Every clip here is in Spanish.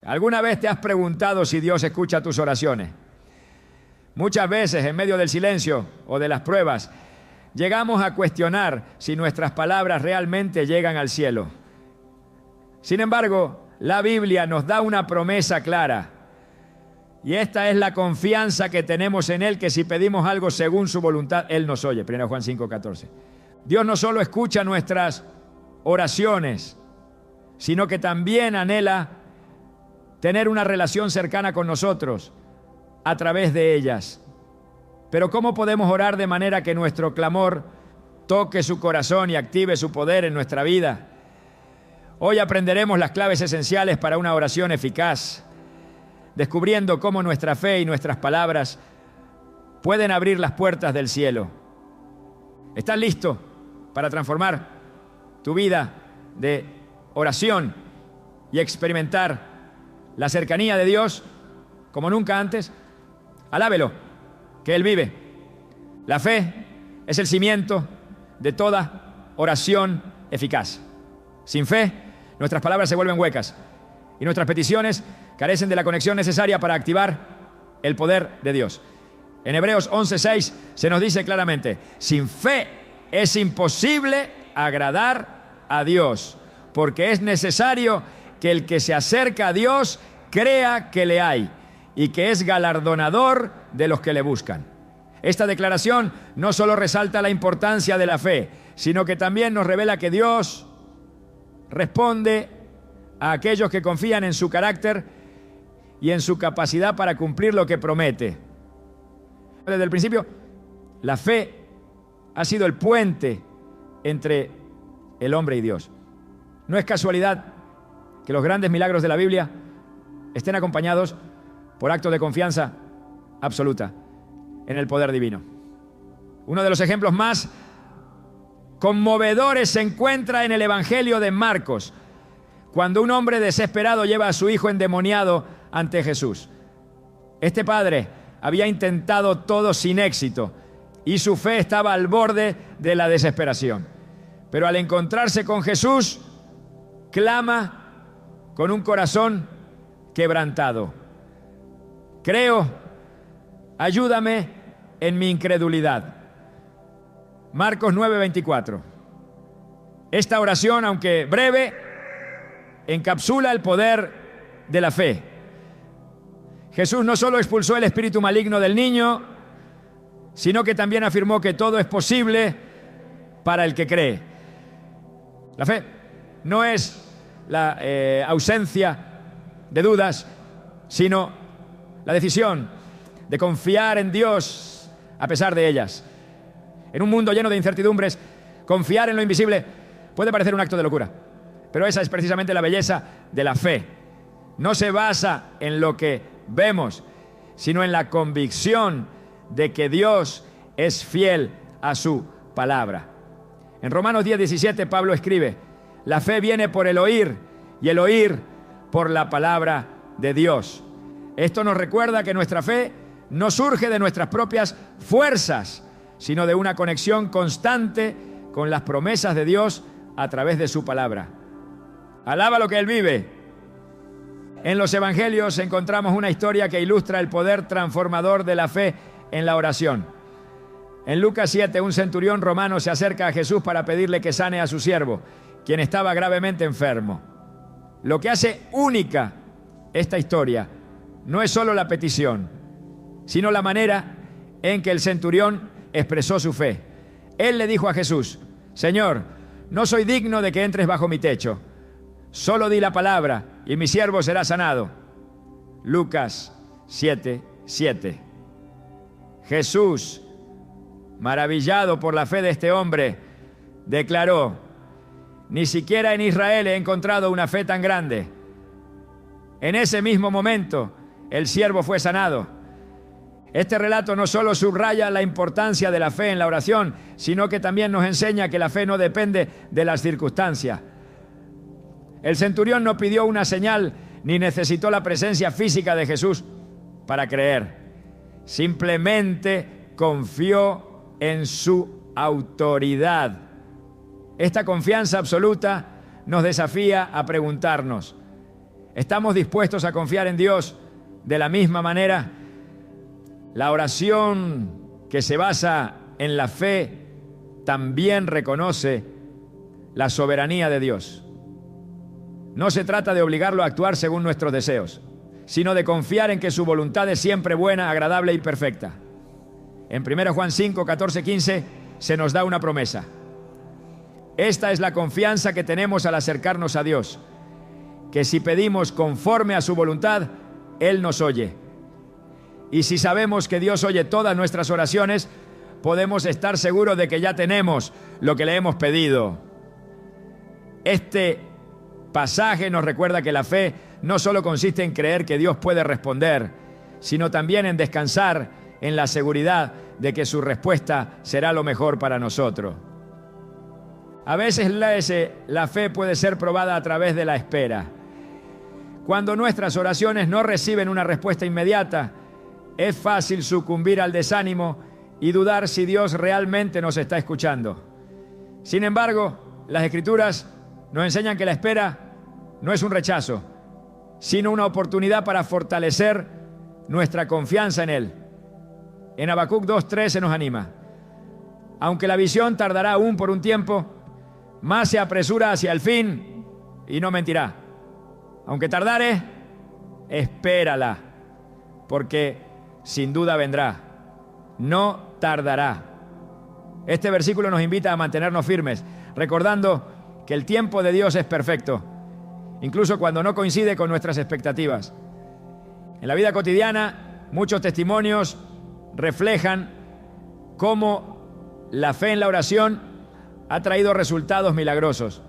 ¿Alguna vez te has preguntado si Dios escucha tus oraciones? Muchas veces, en medio del silencio o de las pruebas, llegamos a cuestionar si nuestras palabras realmente llegan al cielo. Sin embargo, la Biblia nos da una promesa clara. Y esta es la confianza que tenemos en Él, que si pedimos algo según su voluntad, Él nos oye. 1 Juan 5:14. Dios no solo escucha nuestras oraciones, sino que también anhela tener una relación cercana con nosotros a través de ellas. Pero ¿cómo podemos orar de manera que nuestro clamor toque su corazón y active su poder en nuestra vida? Hoy aprenderemos las claves esenciales para una oración eficaz, descubriendo cómo nuestra fe y nuestras palabras pueden abrir las puertas del cielo. ¿Estás listo para transformar tu vida de oración y experimentar la cercanía de Dios como nunca antes? Alábelo, que Él vive. La fe es el cimiento de toda oración eficaz. Sin fe, nuestras palabras se vuelven huecas y nuestras peticiones carecen de la conexión necesaria para activar el poder de Dios. En Hebreos 11:6 se nos dice claramente: sin fe es imposible agradar a Dios, porque es necesario que el que se acerca a Dios crea que le hay y que es galardonador de los que le buscan. Esta declaración no solo resalta la importancia de la fe, sino que también nos revela que Dios responde a aquellos que confían en su carácter y en su capacidad para cumplir lo que promete. Desde el principio, la fe ha sido el puente entre el hombre y Dios. No es casualidad que los grandes milagros de la Biblia estén acompañados por actos de confianza absoluta en el poder divino. Uno de los ejemplos más conmovedores se encuentra en el Evangelio de Marcos, cuando un hombre desesperado lleva a su hijo endemoniado ante Jesús. Este padre había intentado todo sin éxito y su fe estaba al borde de la desesperación. Pero al encontrarse con Jesús, clama con un corazón quebrantado: creo, ayúdame en mi incredulidad. Marcos 9:24. Esta oración, aunque breve, encapsula el poder de la fe. Jesús no solo expulsó el espíritu maligno del niño, sino que también afirmó que todo es posible para el que cree. La fe no es la ausencia de dudas, sino la decisión de confiar en Dios a pesar de ellas. En un mundo lleno de incertidumbres, confiar en lo invisible puede parecer un acto de locura, pero esa es precisamente la belleza de la fe. No se basa en lo que vemos, sino en la convicción de que Dios es fiel a su palabra. En Romanos 10:17 Pablo escribe: la fe viene por el oír y el oír por la palabra de Dios. Esto nos recuerda que nuestra fe no surge de nuestras propias fuerzas, sino de una conexión constante con las promesas de Dios a través de su palabra. Alaba lo que Él vive. En los evangelios encontramos una historia que ilustra el poder transformador de la fe en la oración. En Lucas 7, un centurión romano se acerca a Jesús para pedirle que sane a su siervo, quien estaba gravemente enfermo. Lo que hace única esta historia no es solo la petición, sino la manera en que el centurión expresó su fe. Él le dijo a Jesús: Señor, no soy digno de que entres bajo mi techo. Solo di la palabra y mi siervo será sanado. Lucas 7:7. Jesús, maravillado por la fe de este hombre, declaró: ni siquiera en Israel he encontrado una fe tan grande. En ese mismo momento, el siervo fue sanado. Este relato no solo subraya la importancia de la fe en la oración, sino que también nos enseña que la fe no depende de las circunstancias. El centurión no pidió una señal ni necesitó la presencia física de Jesús para creer. Simplemente confió en su autoridad. Esta confianza absoluta nos desafía a preguntarnos: ¿Estamos dispuestos a confiar en Dios de la misma manera? La oración que se basa en la fe también reconoce la soberanía de Dios. No se trata de obligarlo a actuar según nuestros deseos, sino de confiar en que su voluntad es siempre buena, agradable y perfecta. En 1 Juan 5, 14, 15 se nos da una promesa. Esta es la confianza que tenemos al acercarnos a Dios, que si pedimos conforme a su voluntad, Él nos oye. Y si sabemos que Dios oye todas nuestras oraciones, podemos estar seguros de que ya tenemos lo que le hemos pedido. Este pasaje nos recuerda que la fe no solo consiste en creer que Dios puede responder, sino también en descansar en la seguridad de que su respuesta será lo mejor para nosotros. A veces la fe puede ser probada a través de la espera. Cuando nuestras oraciones no reciben una respuesta inmediata, es fácil sucumbir al desánimo y dudar si Dios realmente nos está escuchando. Sin embargo, las Escrituras nos enseñan que la espera no es un rechazo, sino una oportunidad para fortalecer nuestra confianza en Él. En Habacuc 2:3 se nos anima. Aunque la visión tardará aún por un tiempo, más se apresura hacia el fin y no mentirá. Aunque tardare, espérala, porque sin duda vendrá. No tardará. Este versículo nos invita a mantenernos firmes, recordando que el tiempo de Dios es perfecto, incluso cuando no coincide con nuestras expectativas. En la vida cotidiana, muchos testimonios reflejan cómo la fe en la oración ha traído resultados milagrosos.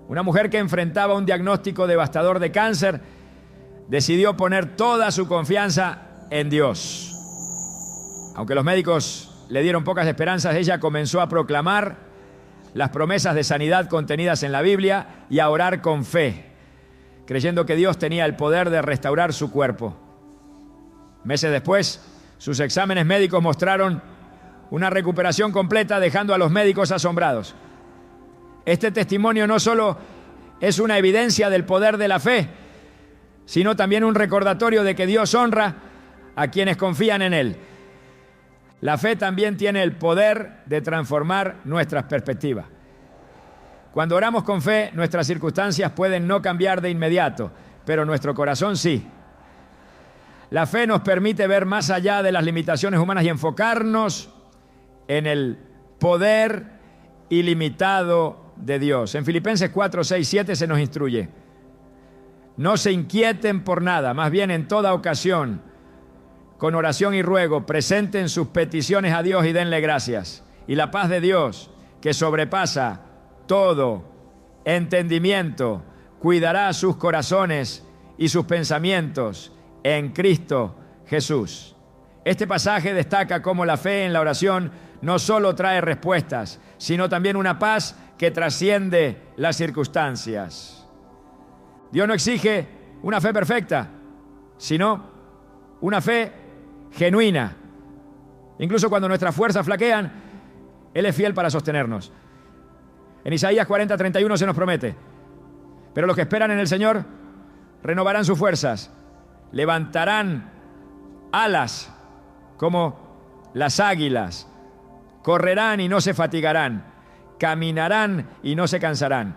Una mujer que enfrentaba un diagnóstico devastador de cáncer decidió poner toda su confianza en Dios. Aunque los médicos le dieron pocas esperanzas, ella comenzó a proclamar las promesas de sanidad contenidas en la Biblia y a orar con fe, creyendo que Dios tenía el poder de restaurar su cuerpo. Meses después, sus exámenes médicos mostraron una recuperación completa, dejando a los médicos asombrados. Este testimonio no solo es una evidencia del poder de la fe, sino también un recordatorio de que Dios honra a quienes confían en Él. La fe también tiene el poder de transformar nuestras perspectivas. Cuando oramos con fe, nuestras circunstancias pueden no cambiar de inmediato, pero nuestro corazón sí. La fe nos permite ver más allá de las limitaciones humanas y enfocarnos en el poder ilimitado de Dios. En Filipenses 4, 6, 7 se nos instruye: no se inquieten por nada, más bien en toda ocasión, con oración y ruego, presenten sus peticiones a Dios y denle gracias. Y la paz de Dios, que sobrepasa todo entendimiento, cuidará sus corazones y sus pensamientos en Cristo Jesús. Este pasaje destaca cómo la fe en la oración no solo trae respuestas, sino también una paz que trasciende las circunstancias. Dios no exige una fe perfecta, sino una fe genuina. Incluso cuando nuestras fuerzas flaquean, Él es fiel para sostenernos. En Isaías 40:31 se nos promete: pero los que esperan en el Señor renovarán sus fuerzas, levantarán alas como las águilas, correrán y no se fatigarán, caminarán y no se cansarán.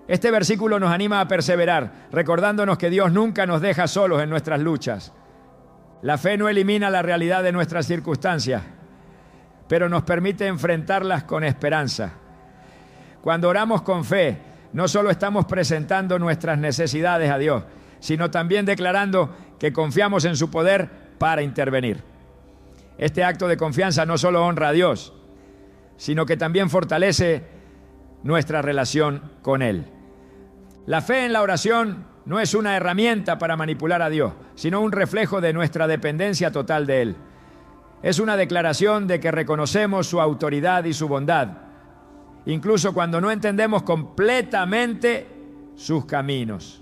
Este versículo nos anima a perseverar, recordándonos que Dios nunca nos deja solos en nuestras luchas. La fe no elimina la realidad de nuestras circunstancias, pero nos permite enfrentarlas con esperanza. Cuando oramos con fe, no solo estamos presentando nuestras necesidades a Dios, sino también declarando que confiamos en su poder para intervenir. Este acto de confianza no solo honra a Dios, sino que también fortalece nuestra relación con Él. La fe en la oración no es una herramienta para manipular a Dios, sino un reflejo de nuestra dependencia total de Él. Es una declaración de que reconocemos su autoridad y su bondad, incluso cuando no entendemos completamente sus caminos.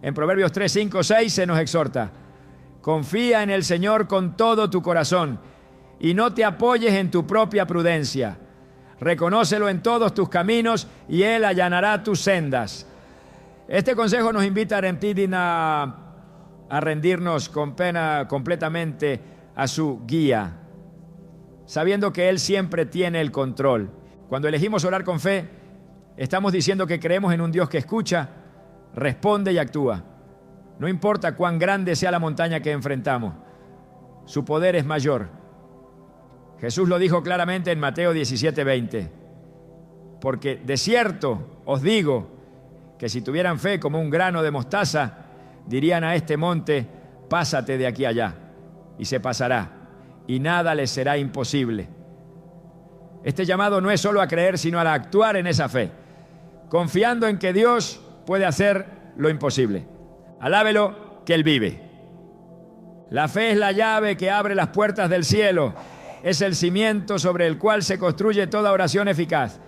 En Proverbios 3, 5, 6 se nos exhorta: confía en el Señor con todo tu corazón y no te apoyes en tu propia prudencia. Reconócelo en todos tus caminos y Él allanará tus sendas. Este consejo nos invita a rendirnos completamente a su guía, sabiendo que Él siempre tiene el control. Cuando elegimos orar con fe, estamos diciendo que creemos en un Dios que escucha, responde y actúa. No importa cuán grande sea la montaña que enfrentamos, su poder es mayor. Jesús lo dijo claramente en Mateo 17:20. Porque de cierto os digo que si tuvieran fe como un grano de mostaza, dirían a este monte, pásate de aquí allá, y se pasará, y nada les será imposible. Este llamado no es solo a creer, sino a actuar en esa fe, confiando en que Dios puede hacer lo imposible. Alábelo que Él vive. La fe es la llave que abre las puertas del cielo. Es el cimiento sobre el cual se construye toda oración eficaz.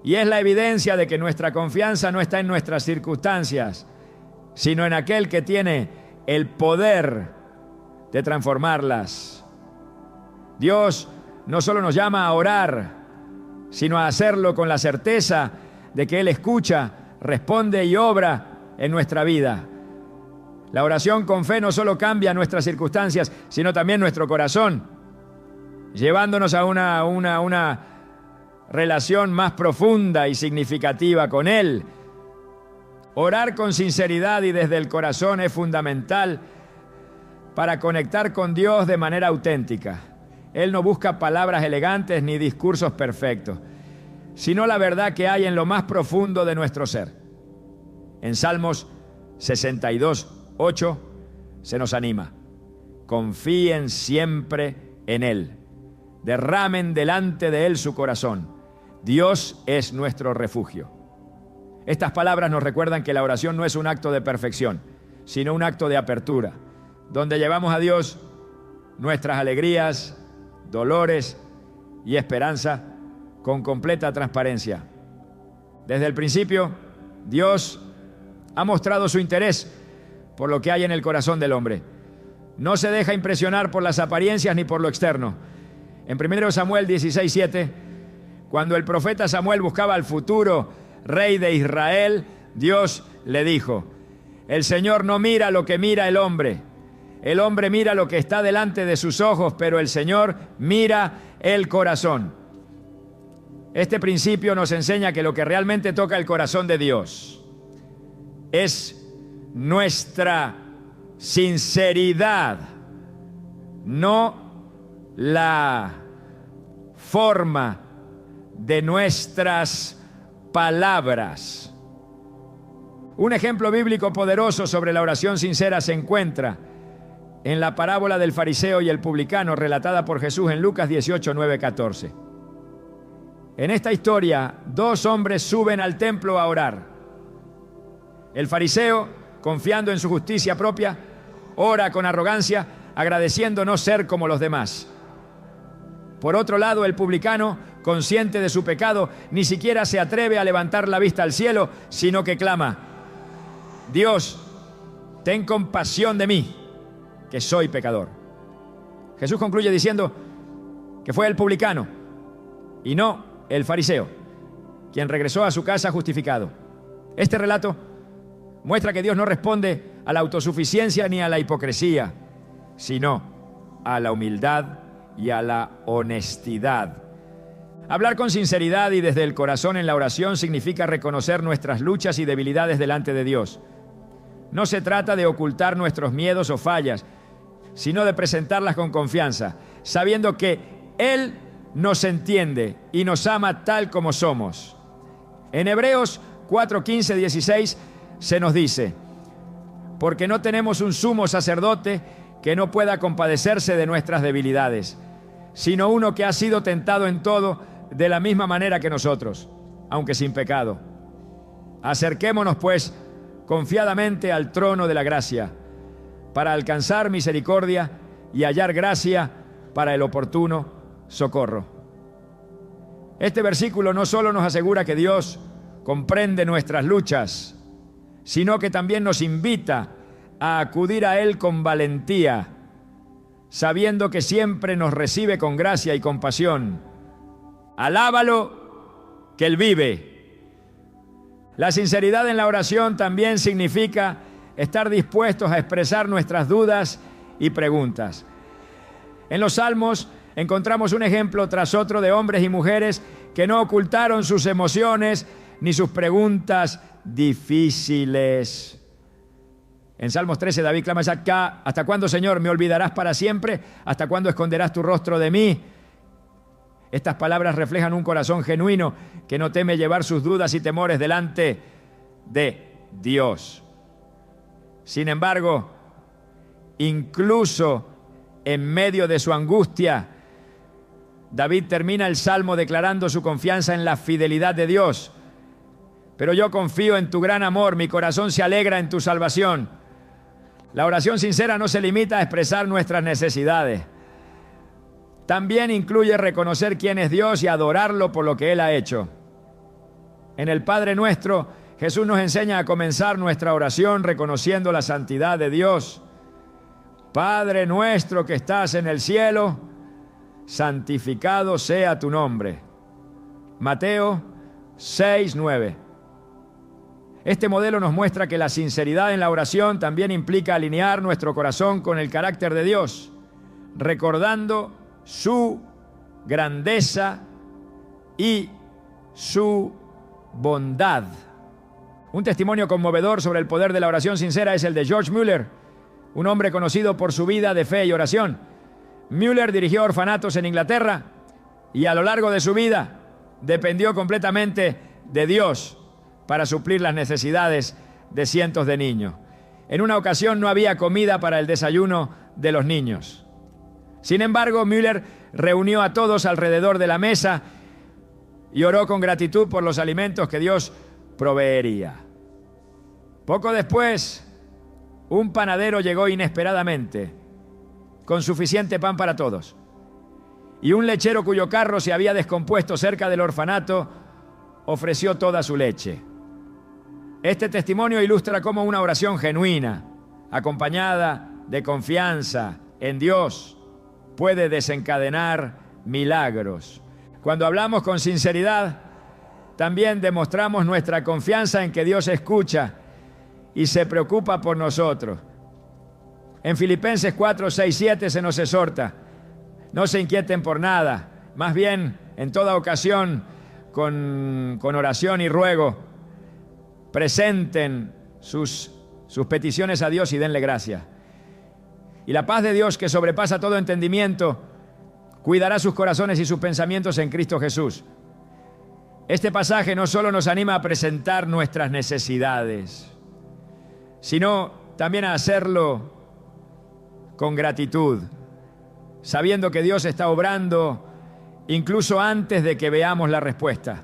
Y es la evidencia de que nuestra confianza no está en nuestras circunstancias, sino en aquel que tiene el poder de transformarlas. Dios no solo nos llama a orar, sino a hacerlo con la certeza de que Él escucha, responde y obra en nuestra vida. La oración con fe no solo cambia nuestras circunstancias, sino también nuestro corazón, llevándonos a una relación más profunda y significativa con Él. Orar con sinceridad y desde el corazón es fundamental para conectar con Dios de manera auténtica. Él no busca palabras elegantes ni discursos perfectos, sino la verdad que hay en lo más profundo de nuestro ser. En Salmos 62:8 se nos anima: confíen siempre en Él, derramen delante de Él su corazón. Dios es nuestro refugio. Estas palabras nos recuerdan que la oración no es un acto de perfección, sino un acto de apertura, donde llevamos a Dios nuestras alegrías, dolores y esperanza con completa transparencia. Desde el principio, Dios ha mostrado su interés por lo que hay en el corazón del hombre. No se deja impresionar por las apariencias ni por lo externo. En 1 Samuel 16:7, cuando el profeta Samuel buscaba al futuro rey de Israel, Dios le dijo: el Señor no mira lo que mira el hombre mira lo que está delante de sus ojos, pero el Señor mira el corazón. Este principio nos enseña que lo que realmente toca el corazón de Dios es nuestra sinceridad, no la forma de nuestras palabras. Un ejemplo bíblico poderoso sobre la oración sincera se encuentra en la parábola del fariseo y el publicano relatada por Jesús en Lucas 18:9-14. En esta historia, dos hombres suben al templo a orar. El fariseo, confiando en su justicia propia, ora con arrogancia, agradeciendo no ser como los demás. Por otro lado, el publicano, consciente de su pecado, ni siquiera se atreve a levantar la vista al cielo, sino que clama: Dios, ten compasión de mí, que soy pecador. Jesús concluye diciendo que fue el publicano y no el fariseo quien regresó a su casa justificado. Este relato muestra que Dios no responde a la autosuficiencia ni a la hipocresía, sino a la humildad y a la honestidad. Hablar con sinceridad y desde el corazón en la oración significa reconocer nuestras luchas y debilidades delante de Dios. No se trata de ocultar nuestros miedos o fallas, sino de presentarlas con confianza, sabiendo que Él nos entiende y nos ama tal como somos. En Hebreos 4:15-16 se nos dice: porque no tenemos un sumo sacerdote que no pueda compadecerse de nuestras debilidades, sino uno que ha sido tentado en todo de la misma manera que nosotros, aunque sin pecado. Acerquémonos pues confiadamente al trono de la gracia, para alcanzar misericordia y hallar gracia para el oportuno socorro. Este versículo no solo nos asegura que Dios comprende nuestras luchas, sino que también nos invita a acudir a Él con valentía, sabiendo que siempre nos recibe con gracia y compasión. Alábalo, que Él vive. La sinceridad en la oración también significa estar dispuestos a expresar nuestras dudas y preguntas. En los Salmos encontramos un ejemplo tras otro de hombres y mujeres que no ocultaron sus emociones ni sus preguntas difíciles. En Salmos 13, David clama acá: ¿hasta cuándo, Señor, me olvidarás para siempre? ¿Hasta cuándo esconderás tu rostro de mí? Estas palabras reflejan un corazón genuino que no teme llevar sus dudas y temores delante de Dios. Sin embargo, incluso en medio de su angustia, David termina el Salmo declarando su confianza en la fidelidad de Dios. Pero yo confío en tu gran amor, mi corazón se alegra en tu salvación. La oración sincera no se limita a expresar nuestras necesidades. También incluye reconocer quién es Dios y adorarlo por lo que Él ha hecho. En el Padre Nuestro, Jesús nos enseña a comenzar nuestra oración reconociendo la santidad de Dios. Padre nuestro que estás en el cielo, santificado sea tu nombre. Mateo 6:9. Este modelo nos muestra que la sinceridad en la oración también implica alinear nuestro corazón con el carácter de Dios, recordando su grandeza y su bondad. Un testimonio conmovedor sobre el poder de la oración sincera es el de George Mueller, un hombre conocido por su vida de fe y oración. Mueller dirigió orfanatos en Inglaterra y a lo largo de su vida dependió completamente de Dios para suplir las necesidades de cientos de niños. En una ocasión no había comida para el desayuno de los niños. Sin embargo, Mueller reunió a todos alrededor de la mesa y oró con gratitud por los alimentos que Dios proveería. Poco después, un panadero llegó inesperadamente con suficiente pan para todos, y un lechero cuyo carro se había descompuesto cerca del orfanato ofreció toda su leche. Este testimonio ilustra cómo una oración genuina, acompañada de confianza en Dios, puede desencadenar milagros. Cuando hablamos con sinceridad, también demostramos nuestra confianza en que Dios escucha y se preocupa por nosotros. En Filipenses 4, 6, 7 se nos exhorta: no se inquieten por nada, más bien en toda ocasión con oración y ruego presenten sus peticiones a Dios y denle gracias. Y la paz de Dios, que sobrepasa todo entendimiento, cuidará sus corazones y sus pensamientos en Cristo Jesús. Este pasaje no solo nos anima a presentar nuestras necesidades, sino también a hacerlo con gratitud, sabiendo que Dios está obrando incluso antes de que veamos la respuesta.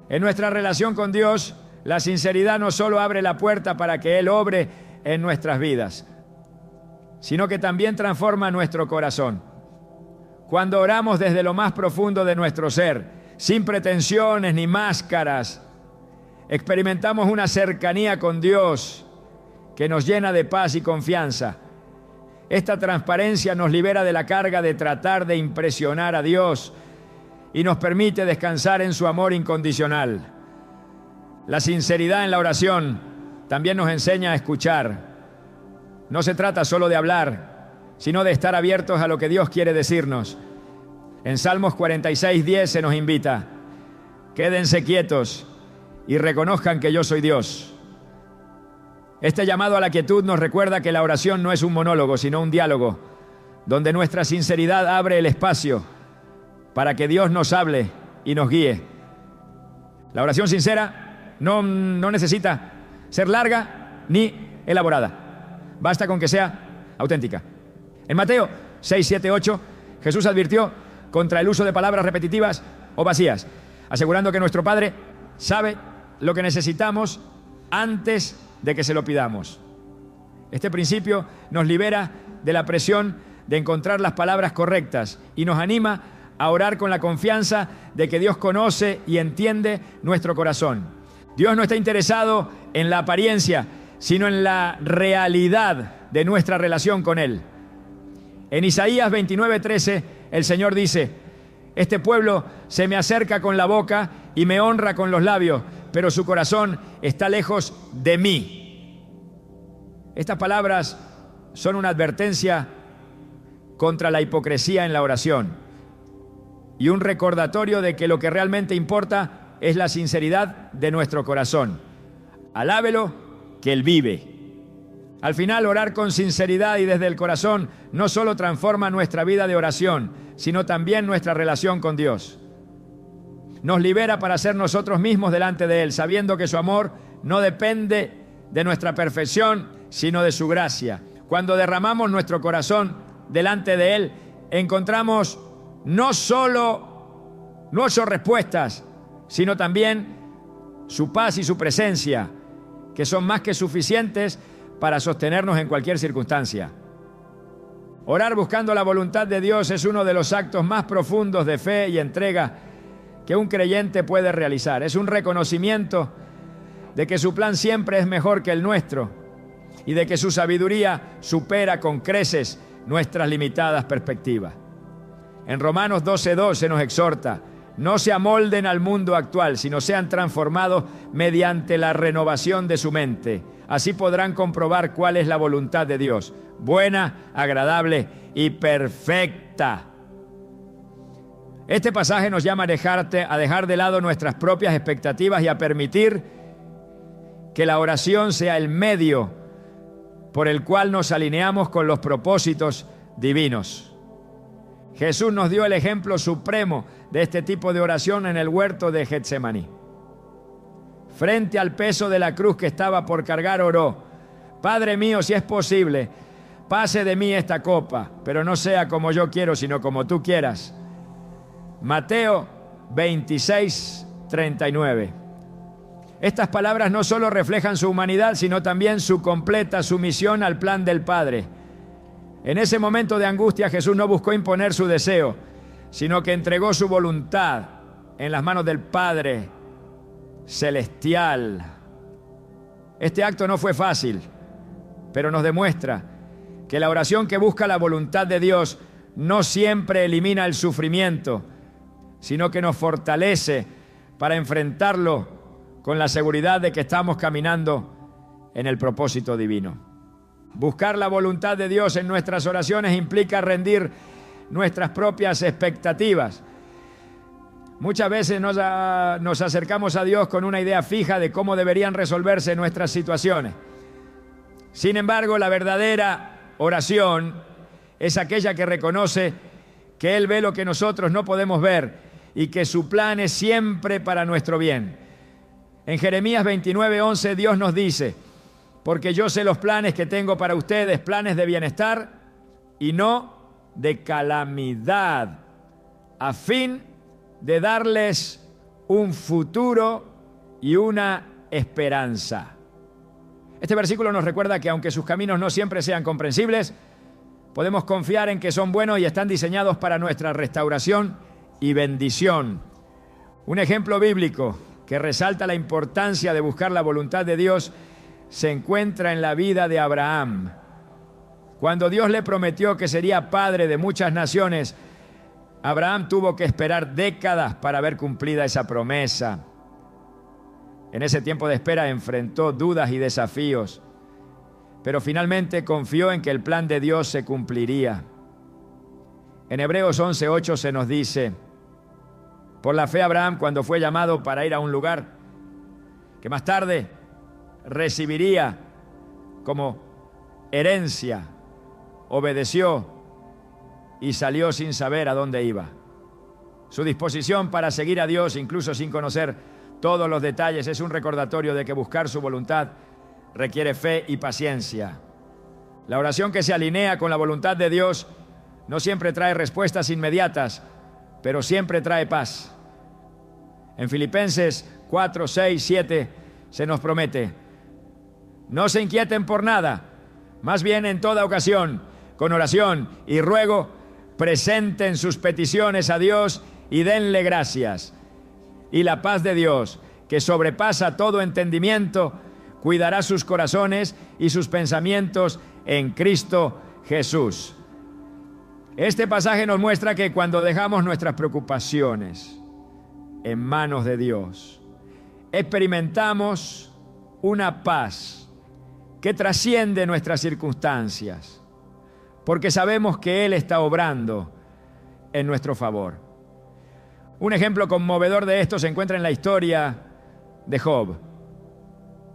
En nuestra relación con Dios, la sinceridad no solo abre la puerta para que Él obre en nuestras vidas, sino que también transforma nuestro corazón. Cuando oramos desde lo más profundo de nuestro ser, sin pretensiones ni máscaras, experimentamos una cercanía con Dios que nos llena de paz y confianza. Esta transparencia nos libera de la carga de tratar de impresionar a Dios y nos permite descansar en su amor incondicional. La sinceridad en la oración también nos enseña a escuchar. No se trata solo de hablar, sino de estar abiertos a lo que Dios quiere decirnos. En Salmos 46:10 se nos invita: quédense quietos y reconozcan que yo soy Dios. Este llamado a la quietud nos recuerda que la oración no es un monólogo, sino un diálogo, donde nuestra sinceridad abre el espacio para que Dios nos hable y nos guíe. La oración sincera no necesita ser larga ni elaborada. Basta con que sea auténtica. En Mateo 6, 7, 8, Jesús advirtió contra el uso de palabras repetitivas o vacías, asegurando que nuestro Padre sabe lo que necesitamos antes de que se lo pidamos. Este principio nos libera de la presión de encontrar las palabras correctas y nos anima a orar con la confianza de que Dios conoce y entiende nuestro corazón. Dios no está interesado en la apariencia, sino en la realidad de nuestra relación con Él. En Isaías 29:13, el Señor dice: este pueblo se me acerca con la boca y me honra con los labios, pero su corazón está lejos de mí. Estas palabras son una advertencia contra la hipocresía en la oración y un recordatorio de que lo que realmente importa es la sinceridad de nuestro corazón. Alábelo, que Él vive. Al final, orar con sinceridad y desde el corazón no solo transforma nuestra vida de oración, sino también nuestra relación con Dios. Nos libera para ser nosotros mismos delante de Él, sabiendo que su amor no depende de nuestra perfección, sino de su gracia. Cuando derramamos nuestro corazón delante de Él, encontramos no solo respuestas, sino también su paz y su presencia, que son más que suficientes para sostenernos en cualquier circunstancia. Orar buscando la voluntad de Dios es uno de los actos más profundos de fe y entrega que un creyente puede realizar. Es un reconocimiento de que su plan siempre es mejor que el nuestro y de que su sabiduría supera con creces nuestras limitadas perspectivas. En Romanos 12:2 se nos exhorta: no se amolden al mundo actual, sino sean transformados mediante la renovación de su mente. Así podrán comprobar cuál es la voluntad de Dios, buena, agradable y perfecta. Este pasaje nos llama a dejar de lado nuestras propias expectativas y a permitir que la oración sea el medio por el cual nos alineamos con los propósitos divinos. Jesús nos dio el ejemplo supremo de este tipo de oración en el huerto de Getsemaní. Frente al peso de la cruz que estaba por cargar, oró: Padre mío, si es posible, pase de mí esta copa, pero no sea como yo quiero, sino como tú quieras. Mateo 26:39. Estas palabras no solo reflejan su humanidad, sino también su completa sumisión al plan del Padre. En ese momento de angustia, Jesús no buscó imponer su deseo, sino que entregó su voluntad en las manos del Padre Celestial. Este acto no fue fácil, pero nos demuestra que la oración que busca la voluntad de Dios no siempre elimina el sufrimiento, sino que nos fortalece para enfrentarlo con la seguridad de que estamos caminando en el propósito divino. Buscar la voluntad de Dios en nuestras oraciones implica rendir nuestras propias expectativas. Muchas veces nos acercamos a Dios con una idea fija de cómo deberían resolverse nuestras situaciones. Sin embargo, la verdadera oración es aquella que reconoce que Él ve lo que nosotros no podemos ver y que su plan es siempre para nuestro bien. En Jeremías 29:11 Dios nos dice: porque yo sé los planes que tengo para ustedes, planes de bienestar y no de calamidad, a fin de darles un futuro y una esperanza. Este versículo nos recuerda que aunque sus caminos no siempre sean comprensibles, podemos confiar en que son buenos y están diseñados para nuestra restauración y bendición. Un ejemplo bíblico que resalta la importancia de buscar la voluntad de Dios se encuentra en la vida de Abraham. Cuando Dios le prometió que sería padre de muchas naciones, Abraham tuvo que esperar décadas para ver cumplida esa promesa. En ese tiempo de espera enfrentó dudas y desafíos, pero finalmente confió en que el plan de Dios se cumpliría. En Hebreos 11:8 se nos dice: por la fe Abraham, cuando fue llamado para ir a un lugar que más tarde recibiría como herencia, obedeció y salió sin saber a dónde iba. Su disposición para seguir a Dios, incluso sin conocer todos los detalles, es un recordatorio de que buscar su voluntad requiere fe y paciencia. La oración que se alinea con la voluntad de Dios no siempre trae respuestas inmediatas, pero siempre trae paz. En Filipenses 4:6-7 se nos promete: no se inquieten por nada, más bien en toda ocasión, con oración y ruego, presenten sus peticiones a Dios y denle gracias. Y la paz de Dios, que sobrepasa todo entendimiento, cuidará sus corazones y sus pensamientos en Cristo Jesús. Este pasaje nos muestra que cuando dejamos nuestras preocupaciones en manos de Dios, experimentamos una paz que trasciende nuestras circunstancias, porque sabemos que Él está obrando en nuestro favor. Un ejemplo conmovedor de esto se encuentra en la historia de Job.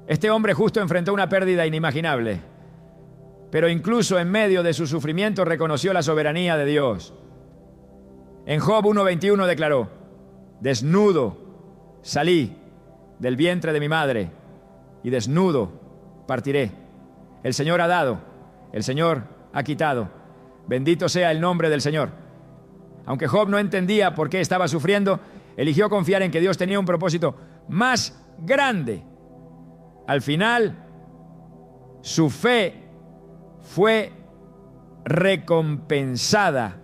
Este hombre justo enfrentó una pérdida inimaginable, pero incluso en medio de su sufrimiento reconoció la soberanía de Dios. En Job 1:21 declaró: desnudo salí del vientre de mi madre y desnudo partiré. El Señor ha dado, el Señor ha quitado. Bendito sea el nombre del Señor. Aunque Job no entendía por qué estaba sufriendo, eligió confiar en que Dios tenía un propósito más grande. Al final, su fe fue recompensada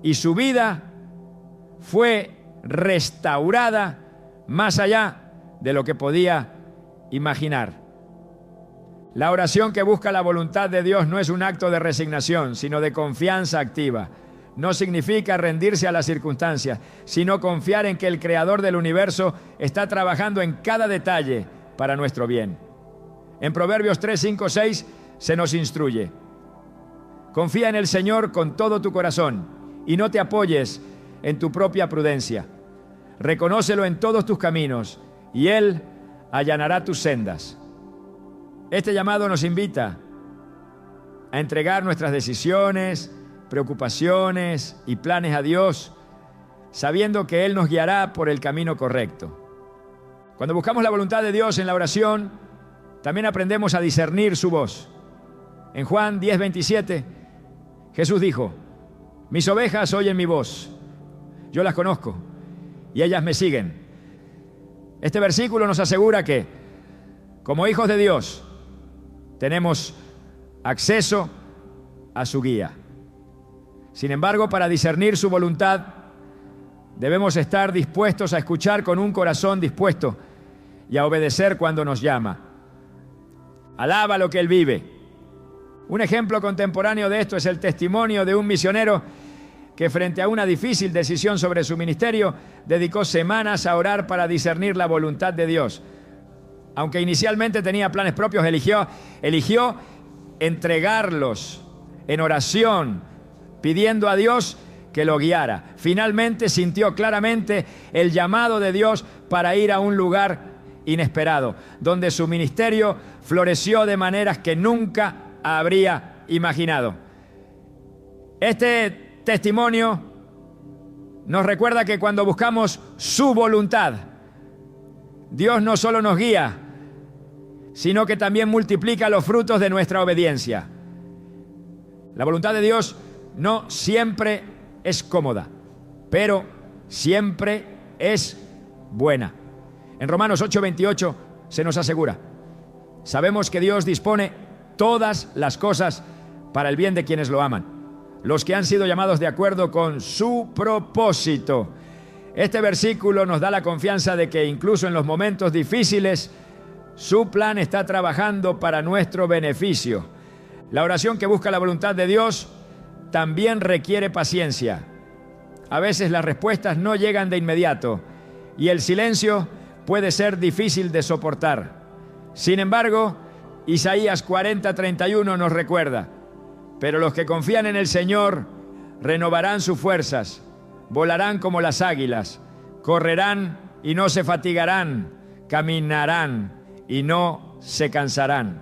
y su vida fue restaurada más allá de lo que podía imaginar. La oración que busca la voluntad de Dios no es un acto de resignación, sino de confianza activa. No significa rendirse a las circunstancias, sino confiar en que el Creador del universo está trabajando en cada detalle para nuestro bien. En Proverbios 3, 5, 6 se nos instruye: confía en el Señor con todo tu corazón y no te apoyes en tu propia prudencia. Reconócelo en todos tus caminos y Él allanará tus sendas. Este llamado nos invita a entregar nuestras decisiones, preocupaciones y planes a Dios, sabiendo que Él nos guiará por el camino correcto. Cuando buscamos la voluntad de Dios en la oración, también aprendemos a discernir su voz. En Juan 10:27, Jesús dijo: mis ovejas oyen mi voz, yo las conozco y ellas me siguen. Este versículo nos asegura que, como hijos de Dios, tenemos acceso a su guía. Sin embargo, para discernir su voluntad, debemos estar dispuestos a escuchar con un corazón dispuesto y a obedecer cuando nos llama. Alaba lo que Él vive. Un ejemplo contemporáneo de esto es el testimonio de un misionero que, frente a una difícil decisión sobre su ministerio, dedicó semanas a orar para discernir la voluntad de Dios. Aunque inicialmente tenía planes propios, eligió entregarlos en oración, pidiendo a Dios que lo guiara. Finalmente sintió claramente el llamado de Dios para ir a un lugar inesperado, donde su ministerio floreció de maneras que nunca habría imaginado. Este testimonio nos recuerda que cuando buscamos su voluntad, Dios no solo nos guía, sino que también multiplica los frutos de nuestra obediencia. La voluntad de Dios no siempre es cómoda, pero siempre es buena. En Romanos 8:28 se nos asegura: sabemos que Dios dispone todas las cosas para el bien de quienes lo aman, los que han sido llamados de acuerdo con su propósito. Este versículo nos da la confianza de que incluso en los momentos difíciles, su plan está trabajando para nuestro beneficio. La oración que busca la voluntad de Dios también requiere paciencia. A veces las respuestas no llegan de inmediato y el silencio puede ser difícil de soportar. Sin embargo, Isaías 40:31 nos recuerda: pero los que confían en el Señor renovarán sus fuerzas, volarán como las águilas, correrán y no se fatigarán, caminarán y no se cansarán.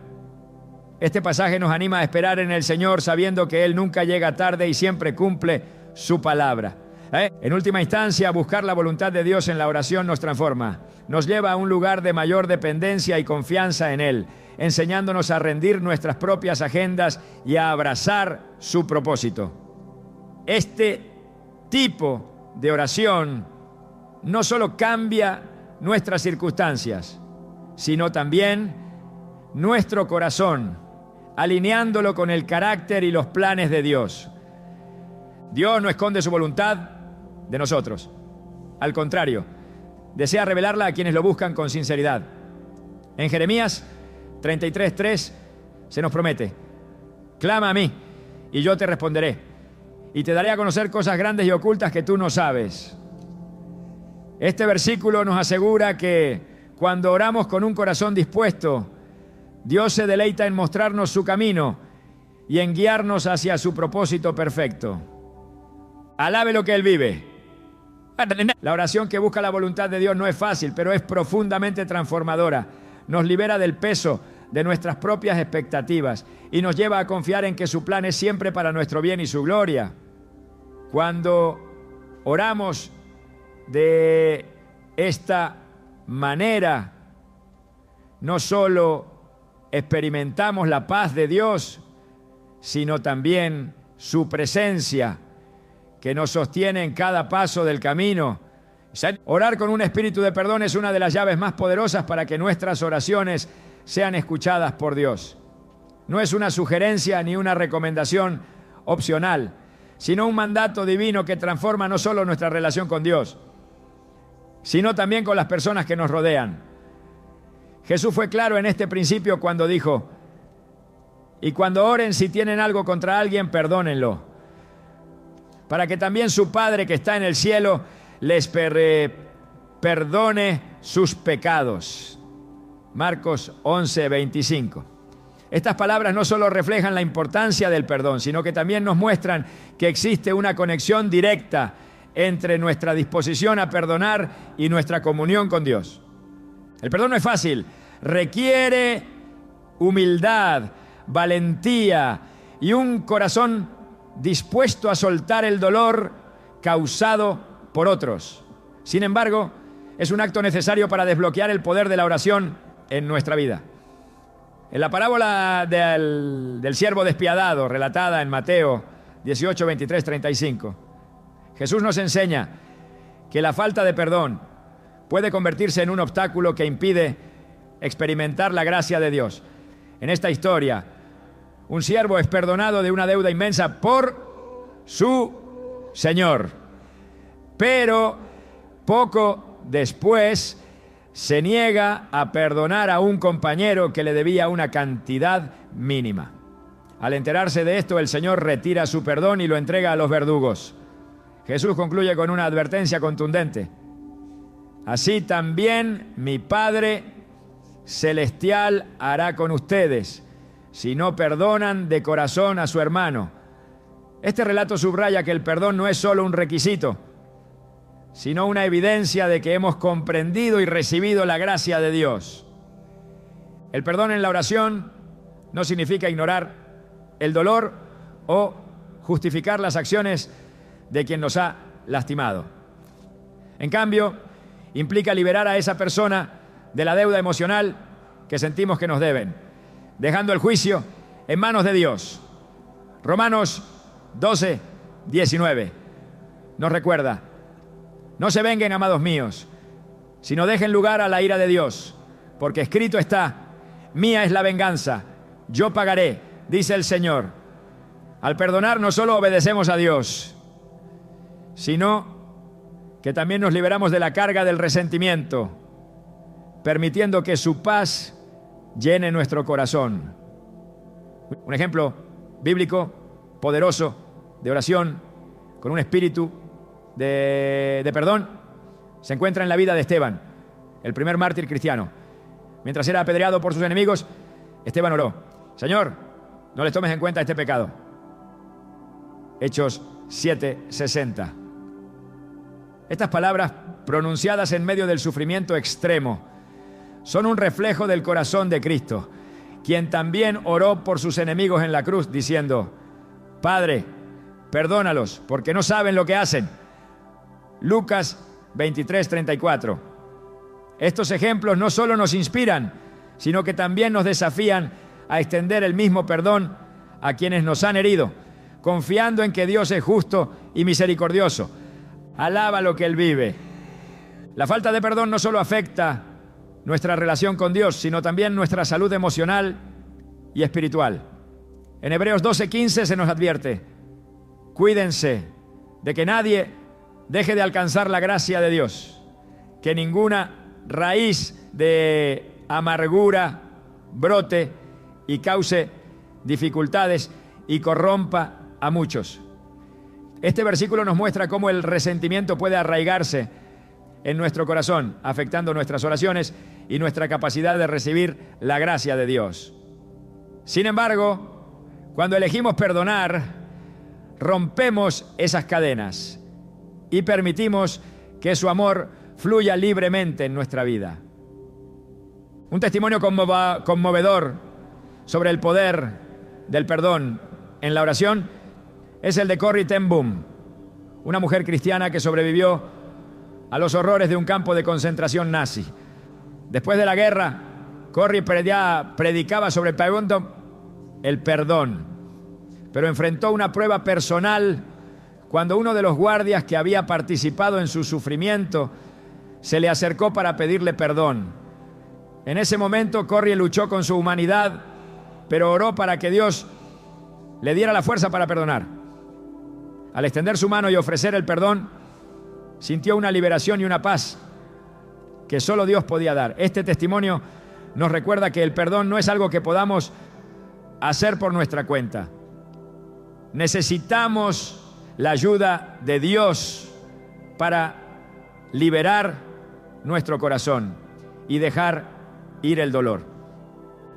Este pasaje nos anima a esperar en el Señor, sabiendo que Él nunca llega tarde y siempre cumple su palabra. En última instancia, buscar la voluntad de Dios en la oración nos transforma, nos lleva a un lugar de mayor dependencia y confianza en Él, enseñándonos a rendir nuestras propias agendas y a abrazar su propósito. Este tipo de oración no solo cambia nuestras circunstancias, sino también nuestro corazón, alineándolo con el carácter y los planes de Dios. Dios no esconde su voluntad de nosotros. Al contrario, desea revelarla a quienes lo buscan con sinceridad. En Jeremías 33:3 se nos promete: clama a mí y yo te responderé y te daré a conocer cosas grandes y ocultas que tú no sabes. Este versículo nos asegura que Cuando oramos con un corazón dispuesto, Dios se deleita en mostrarnos su camino y en guiarnos hacia su propósito perfecto. Alabe lo que Él vive. La oración que busca la voluntad de Dios no es fácil, pero es profundamente transformadora. Nos libera del peso de nuestras propias expectativas y nos lleva a confiar en que su plan es siempre para nuestro bien y su gloria. Cuando oramos de esta manera, no solo experimentamos la paz de Dios, sino también su presencia que nos sostiene en cada paso del camino. Orar con un espíritu de perdón es una de las llaves más poderosas para que nuestras oraciones sean escuchadas por Dios. No es una sugerencia ni una recomendación opcional, sino un mandato divino que transforma no solo nuestra relación con Dios, sino también con las personas que nos rodean. Jesús fue claro en este principio cuando dijo: y cuando oren, si tienen algo contra alguien, perdónenlo, para que también su Padre que está en el cielo les perdone sus pecados. Marcos 11:25. Estas palabras no solo reflejan la importancia del perdón, sino que también nos muestran que existe una conexión directa entre nuestra disposición a perdonar y nuestra comunión con Dios. El perdón no es fácil, requiere humildad, valentía y un corazón dispuesto a soltar el dolor causado por otros. Sin embargo, es un acto necesario para desbloquear el poder de la oración en nuestra vida. En la parábola del siervo despiadado, relatada en Mateo 18, 23, 35, Jesús nos enseña que la falta de perdón puede convertirse en un obstáculo que impide experimentar la gracia de Dios. En esta historia, un siervo es perdonado de una deuda inmensa por su Señor, pero poco después se niega a perdonar a un compañero que le debía una cantidad mínima. Al enterarse de esto, el Señor retira su perdón y lo entrega a los verdugos. Jesús concluye con una advertencia contundente: así también mi Padre Celestial hará con ustedes si no perdonan de corazón a su hermano. Este relato subraya que el perdón no es solo un requisito, sino una evidencia de que hemos comprendido y recibido la gracia de Dios. El perdón en la oración no significa ignorar el dolor o justificar las acciones de quien nos ha lastimado. En cambio, implica liberar a esa persona de la deuda emocional que sentimos que nos deben, dejando el juicio en manos de Dios. Romanos 12, 19 nos recuerda: no se vengan, amados míos, sino dejen lugar a la ira de Dios, porque escrito está: mía es la venganza, yo pagaré, dice el Señor. Al perdonar no solo obedecemos a Dios, sino que también nos liberamos de la carga del resentimiento, permitiendo que su paz llene nuestro corazón. Un ejemplo bíblico poderoso de oración con un espíritu de perdón se encuentra en la vida de Esteban, el primer mártir cristiano. Mientras era apedreado por sus enemigos, Esteban oró: Señor, no les tomes en cuenta este pecado. Hechos 7:60. Estas palabras, pronunciadas en medio del sufrimiento extremo, son un reflejo del corazón de Cristo, quien también oró por sus enemigos en la cruz, diciendo: Padre, perdónalos, porque no saben lo que hacen. Lucas 23:34. Estos ejemplos no solo nos inspiran, sino que también nos desafían a extender el mismo perdón a quienes nos han herido, confiando en que Dios es justo y misericordioso. Alaba lo que Él vive. La falta de perdón no solo afecta nuestra relación con Dios, sino también nuestra salud emocional y espiritual. En Hebreos 12:15 se nos advierte: cuídense de que nadie deje de alcanzar la gracia de Dios, que ninguna raíz de amargura brote y cause dificultades y corrompa a muchos. Este versículo nos muestra cómo el resentimiento puede arraigarse en nuestro corazón, afectando nuestras oraciones y nuestra capacidad de recibir la gracia de Dios. Sin embargo, cuando elegimos perdonar, rompemos esas cadenas y permitimos que su amor fluya libremente en nuestra vida. Un testimonio conmovedor sobre el poder del perdón en la oración es el de Corrie ten Boom, una mujer cristiana que sobrevivió a los horrores de un campo de concentración nazi. Después de la guerra, Corrie predicaba sobre el perdón, pero enfrentó una prueba personal cuando uno de los guardias que había participado en su sufrimiento se le acercó para pedirle perdón. En ese momento, Corrie luchó con su humanidad, pero oró para que Dios le diera la fuerza para perdonar. Al extender su mano y ofrecer el perdón, sintió una liberación y una paz que solo Dios podía dar. Este testimonio nos recuerda que el perdón no es algo que podamos hacer por nuestra cuenta. Necesitamos la ayuda de Dios para liberar nuestro corazón y dejar ir el dolor.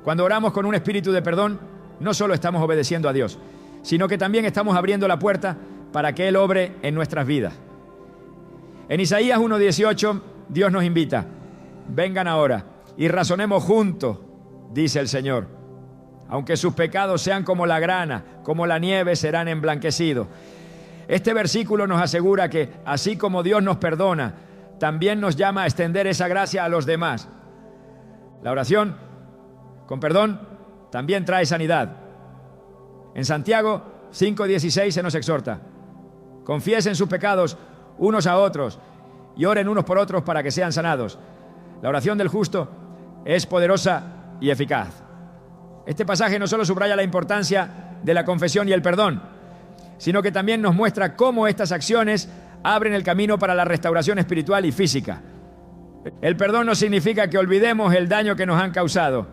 Cuando oramos con un espíritu de perdón, no solo estamos obedeciendo a Dios, sino que también estamos abriendo la puerta para que Él obre en nuestras vidas. En Isaías 1:18, Dios nos invita: vengan ahora y razonemos juntos, dice el Señor. Aunque sus pecados sean como la grana, como la nieve, serán emblanquecidos. Este versículo nos asegura que, así como Dios nos perdona, también nos llama a extender esa gracia a los demás. La oración con perdón también trae sanidad. En Santiago 5:16 se nos exhorta: confiesen sus pecados unos a otros y oren unos por otros para que sean sanados. La oración del justo es poderosa y eficaz. Este pasaje no solo subraya la importancia de la confesión y el perdón, sino que también nos muestra cómo estas acciones abren el camino para la restauración espiritual y física. El perdón no significa que olvidemos el daño que nos han causado,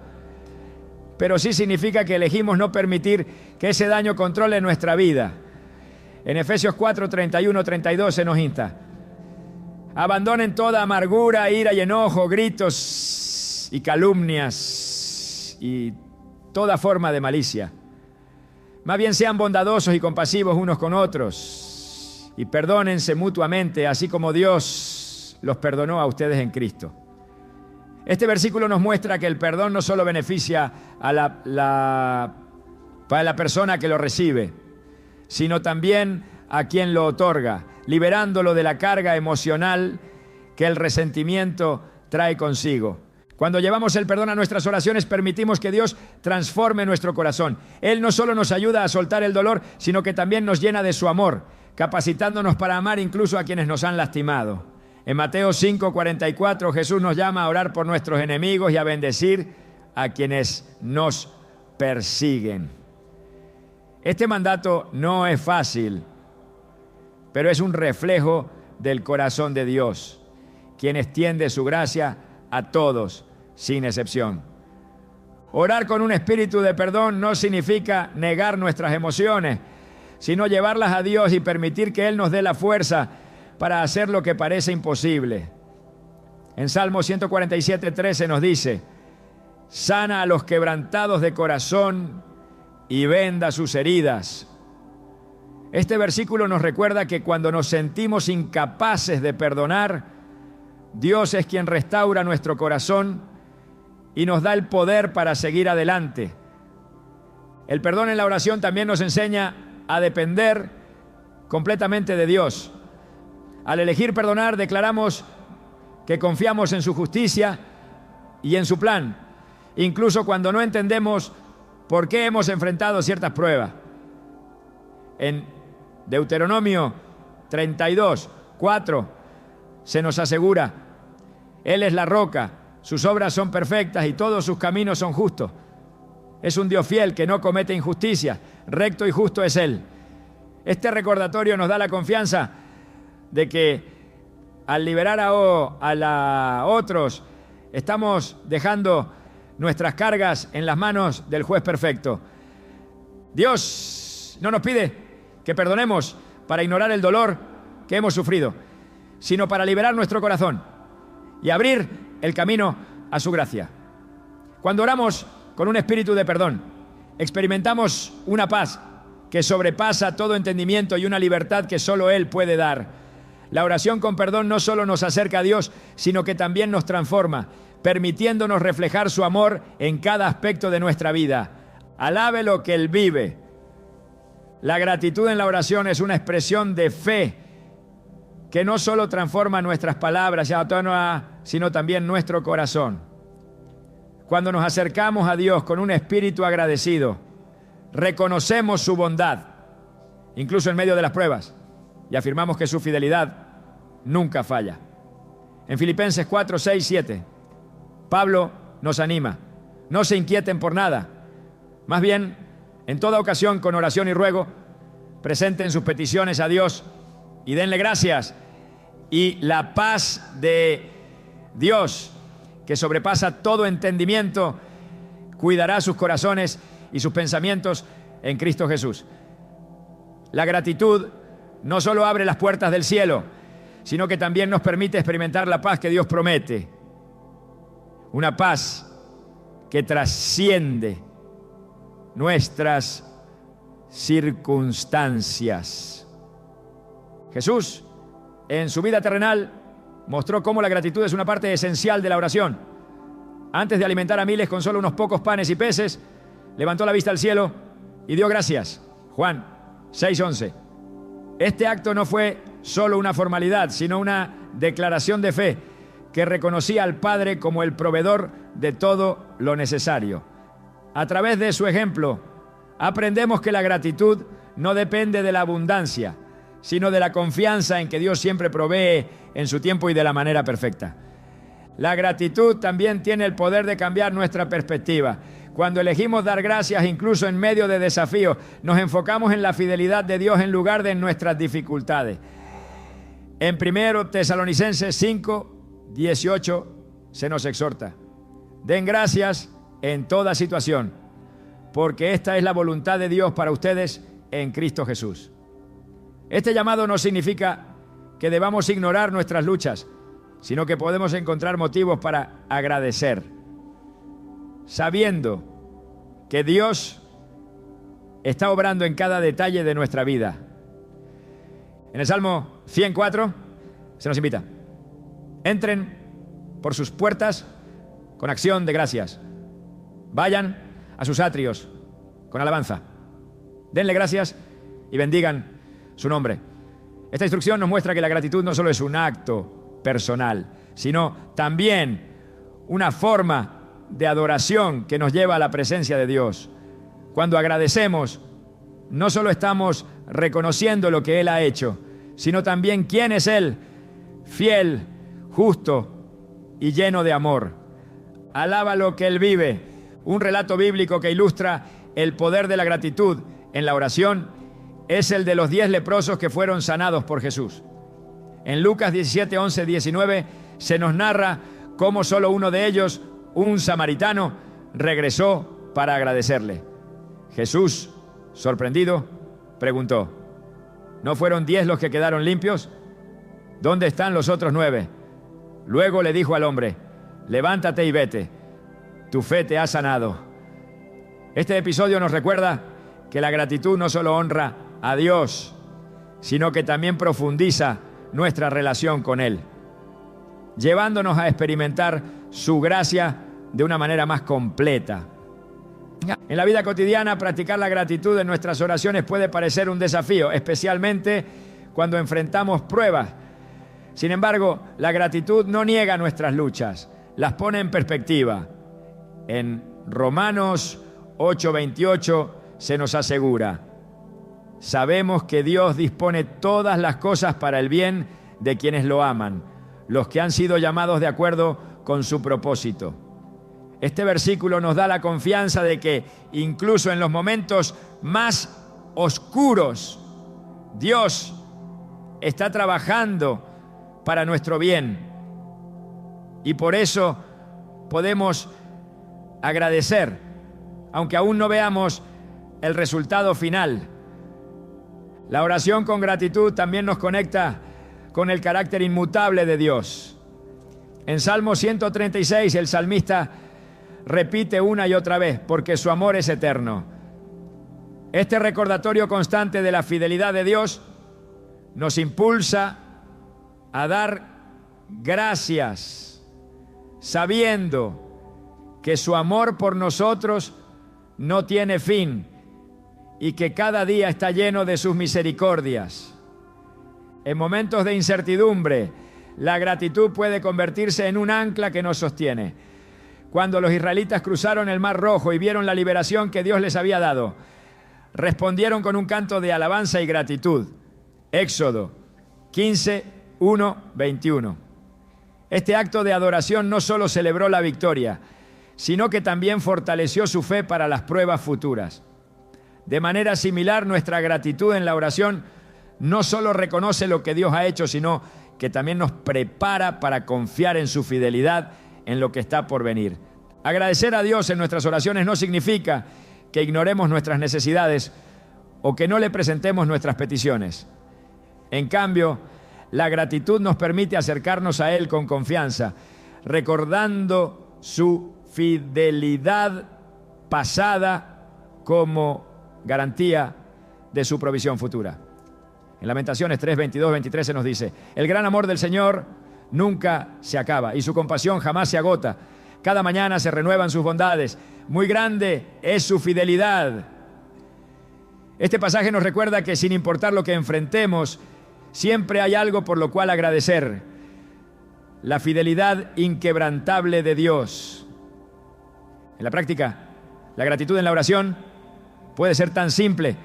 pero sí significa que elegimos no permitir que ese daño controle nuestra vida. En Efesios 4:31-32 se nos insta: abandonen toda amargura, ira y enojo, gritos y calumnias y toda forma de malicia. Más bien sean bondadosos y compasivos unos con otros y perdónense mutuamente, así como Dios los perdonó a ustedes en Cristo. Este versículo nos muestra que el perdón no solo beneficia para la persona que lo recibe, sino también a quien lo otorga, liberándolo de la carga emocional que el resentimiento trae consigo. Cuando llevamos el perdón a nuestras oraciones, permitimos que Dios transforme nuestro corazón. Él no solo nos ayuda a soltar el dolor, sino que también nos llena de su amor, capacitándonos para amar incluso a quienes nos han lastimado. En Mateo 5:44, Jesús nos llama a orar por nuestros enemigos y a bendecir a quienes nos persiguen. Este mandato no es fácil, pero es un reflejo del corazón de Dios, quien extiende su gracia a todos, sin excepción. Orar con un espíritu de perdón no significa negar nuestras emociones, sino llevarlas a Dios y permitir que Él nos dé la fuerza para hacer lo que parece imposible. En Salmo 147:13 nos dice: sana a los quebrantados de corazón y venda sus heridas. Este versículo nos recuerda que cuando nos sentimos incapaces de perdonar, Dios es quien restaura nuestro corazón y nos da el poder para seguir adelante. El perdón en la oración también nos enseña a depender completamente de Dios. Al elegir perdonar, declaramos que confiamos en su justicia y en su plan, incluso cuando no entendemos por qué hemos enfrentado ciertas pruebas. En Deuteronomio 32:4 se nos asegura: Él es la roca, sus obras son perfectas y todos sus caminos son justos. Es un Dios fiel que no comete injusticia, recto y justo es Él. Este recordatorio nos da la confianza de que al liberar a otros, estamos dejando nuestras cargas en las manos del juez perfecto. Dios no nos pide que perdonemos para ignorar el dolor que hemos sufrido, sino para liberar nuestro corazón y abrir el camino a su gracia. Cuando oramos con un espíritu de perdón, experimentamos una paz que sobrepasa todo entendimiento y una libertad que solo Él puede dar. La oración con perdón no solo nos acerca a Dios, sino que también nos transforma, permitiéndonos reflejar su amor en cada aspecto de nuestra vida. Alabe lo que Él vive. La gratitud en la oración es una expresión de fe que no solo transforma nuestras palabras, sino también nuestro corazón. Cuando nos acercamos a Dios con un espíritu agradecido, reconocemos su bondad, incluso en medio de las pruebas, y afirmamos que su fidelidad nunca falla. En Filipenses 4, 6, 7, Pablo nos anima: no se inquieten por nada, más bien, en toda ocasión, con oración y ruego, presenten sus peticiones a Dios y denle gracias, y la paz de Dios, que sobrepasa todo entendimiento, cuidará sus corazones y sus pensamientos en Cristo Jesús. La gratitud no solo abre las puertas del cielo, sino que también nos permite experimentar la paz que Dios promete. Una paz que trasciende nuestras circunstancias. Jesús, en su vida terrenal, mostró cómo la gratitud es una parte esencial de la oración. Antes de alimentar a miles con solo unos pocos panes y peces, levantó la vista al cielo y dio gracias. Juan 6:11. Este acto no fue solo una formalidad, sino una declaración de fe que reconocía al Padre como el proveedor de todo lo necesario. A través de su ejemplo, aprendemos que la gratitud no depende de la abundancia, sino de la confianza en que Dios siempre provee en su tiempo y de la manera perfecta. La gratitud también tiene el poder de cambiar nuestra perspectiva. Cuando elegimos dar gracias incluso en medio de desafíos, nos enfocamos en la fidelidad de Dios en lugar de en nuestras dificultades. En 1 Tesalonicenses 5, 18 se nos exhorta: den gracias en toda situación, porque esta es la voluntad de Dios para ustedes en Cristo Jesús. Este llamado no significa que debamos ignorar nuestras luchas, sino que podemos encontrar motivos para agradecer, sabiendo que Dios está obrando en cada detalle de nuestra vida. En el Salmo 104 se nos invita: entren por sus puertas con acción de gracias, vayan a sus atrios con alabanza, denle gracias y bendigan su nombre. Esta instrucción nos muestra que la gratitud no solo es un acto personal, sino también una forma de adoración que nos lleva a la presencia de Dios. Cuando agradecemos, no solo estamos reconociendo lo que Él ha hecho, sino también quién es Él, fiel, justo y lleno de amor. Alaba lo que Él vive. Un relato bíblico que ilustra el poder de la gratitud en la oración es el de los 10 leprosos que fueron sanados por Jesús. En Lucas 17, 11, 19 se nos narra cómo solo uno de ellos, un samaritano, regresó para agradecerle. Jesús, sorprendido, preguntó: ¿no fueron 10 los que quedaron limpios? ¿Dónde están los otros 9? Luego le dijo al hombre: levántate y vete, tu fe te ha sanado. Este episodio nos recuerda que la gratitud no solo honra a Dios, sino que también profundiza nuestra relación con Él, llevándonos a experimentar su gracia de una manera más completa. En la vida cotidiana, practicar la gratitud en nuestras oraciones puede parecer un desafío, especialmente cuando enfrentamos pruebas. Sin embargo, la gratitud no niega nuestras luchas, las pone en perspectiva. En Romanos 8:28 se nos asegura: sabemos que Dios dispone todas las cosas para el bien de quienes lo aman, los que han sido llamados de acuerdo con su propósito. Este versículo nos da la confianza de que incluso en los momentos más oscuros, Dios está trabajando para nuestro bien. Y por eso podemos agradecer, aunque aún no veamos el resultado final. La oración con gratitud también nos conecta con el carácter inmutable de Dios. En Salmo 136 el salmista repite una y otra vez, porque su amor es eterno. Este recordatorio constante de la fidelidad de Dios nos impulsa a dar gracias, sabiendo que su amor por nosotros no tiene fin y que cada día está lleno de sus misericordias. En momentos de incertidumbre, la gratitud puede convertirse en un ancla que nos sostiene. Cuando los israelitas cruzaron el Mar Rojo y vieron la liberación que Dios les había dado, respondieron con un canto de alabanza y gratitud. Éxodo 15, 1, 21. Este acto de adoración no solo celebró la victoria, sino que también fortaleció su fe para las pruebas futuras. De manera similar, nuestra gratitud en la oración no solo reconoce lo que Dios ha hecho, sino que también nos prepara para confiar en su fidelidad en lo que está por venir. Agradecer a Dios en nuestras oraciones no significa que ignoremos nuestras necesidades o que no le presentemos nuestras peticiones. En cambio, la gratitud nos permite acercarnos a Él con confianza, recordando su fidelidad pasada como garantía de su provisión futura. En Lamentaciones 3, 22, 23 se nos dice: el gran amor del Señor nunca se acaba y su compasión jamás se agota. Cada mañana se renuevan sus bondades. Muy grande es su fidelidad. Este pasaje nos recuerda que sin importar lo que enfrentemos, siempre hay algo por lo cual agradecer. La fidelidad inquebrantable de Dios. En la práctica, la gratitud en la oración puede ser tan simple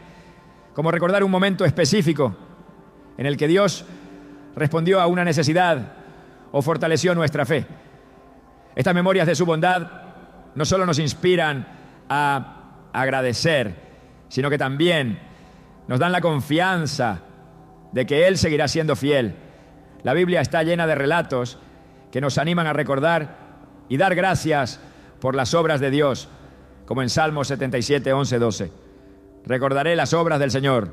como recordar un momento específico en el que Dios respondió a una necesidad o fortaleció nuestra fe. Estas memorias de su bondad no solo nos inspiran a agradecer, sino que también nos dan la confianza de que Él seguirá siendo fiel. La Biblia está llena de relatos que nos animan a recordar y dar gracias por las obras de Dios, como en Salmo 77, 11, 12. Recordaré las obras del Señor.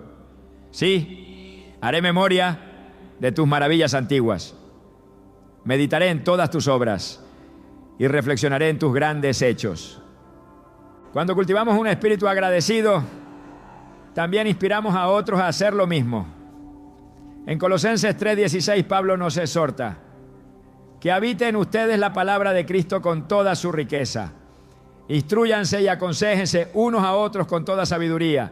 Sí, haré memoria de tus maravillas antiguas. Meditaré en todas tus obras y reflexionaré en tus grandes hechos. Cuando cultivamos un espíritu agradecido, también inspiramos a otros a hacer lo mismo. En Colosenses 3:16 Pablo nos exhorta: que habite en ustedes la palabra de Cristo con toda su riqueza. Instrúyanse y aconséjense unos a otros con toda sabiduría.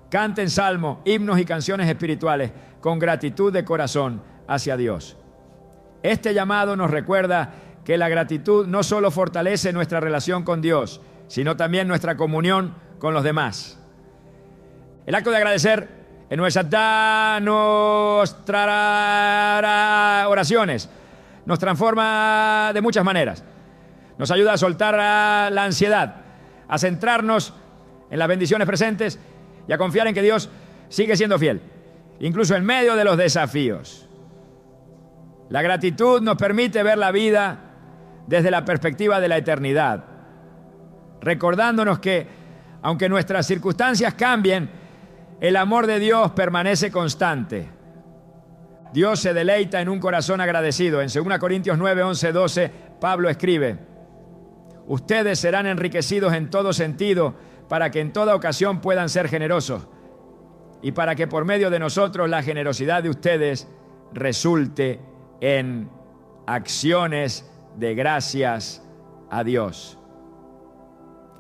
Canten salmos, himnos y canciones espirituales con gratitud de corazón hacia Dios. Este llamado nos recuerda que la gratitud no solo fortalece nuestra relación con Dios, sino también nuestra comunión con los demás. El acto de agradecer en nuestras oraciones nos transforma de muchas maneras. Nos ayuda a soltar la ansiedad, a centrarnos en las bendiciones presentes y a confiar en que Dios sigue siendo fiel, incluso en medio de los desafíos. La gratitud nos permite ver la vida desde la perspectiva de la eternidad, recordándonos que, aunque nuestras circunstancias cambien, el amor de Dios permanece constante. Dios se deleita en un corazón agradecido. En 2 Corintios 9, 11, 12, Pablo escribe: ustedes serán enriquecidos en todo sentido para que en toda ocasión puedan ser generosos y para que por medio de nosotros la generosidad de ustedes resulte en acciones de gracias a Dios.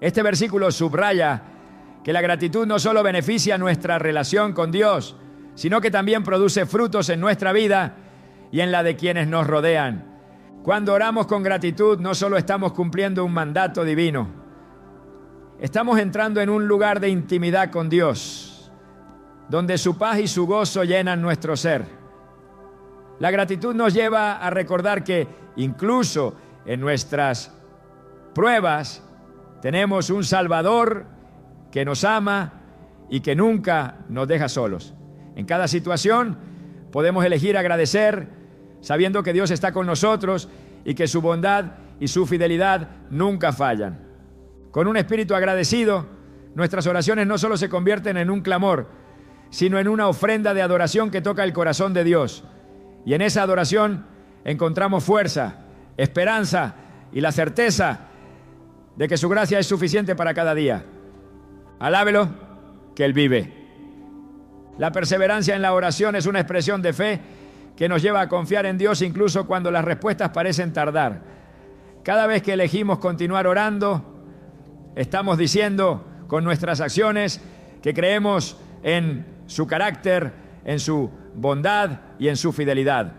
Este versículo subraya que la gratitud no solo beneficia nuestra relación con Dios, sino que también produce frutos en nuestra vida y en la de quienes nos rodean. Cuando oramos con gratitud, no solo estamos cumpliendo un mandato divino, estamos entrando en un lugar de intimidad con Dios, donde su paz y su gozo llenan nuestro ser. La gratitud nos lleva a recordar que incluso en nuestras pruebas tenemos un Salvador que nos ama y que nunca nos deja solos. En cada situación podemos elegir agradecer, sabiendo que Dios está con nosotros y que su bondad y su fidelidad nunca fallan. Con un espíritu agradecido, nuestras oraciones no solo se convierten en un clamor, sino en una ofrenda de adoración que toca el corazón de Dios. Y en esa adoración encontramos fuerza, esperanza y la certeza de que su gracia es suficiente para cada día. Alábelo, que Él vive. La perseverancia en la oración es una expresión de fe que nos lleva a confiar en Dios incluso cuando las respuestas parecen tardar. Cada vez que elegimos continuar orando, estamos diciendo con nuestras acciones que creemos en su carácter, en su bondad y en su fidelidad.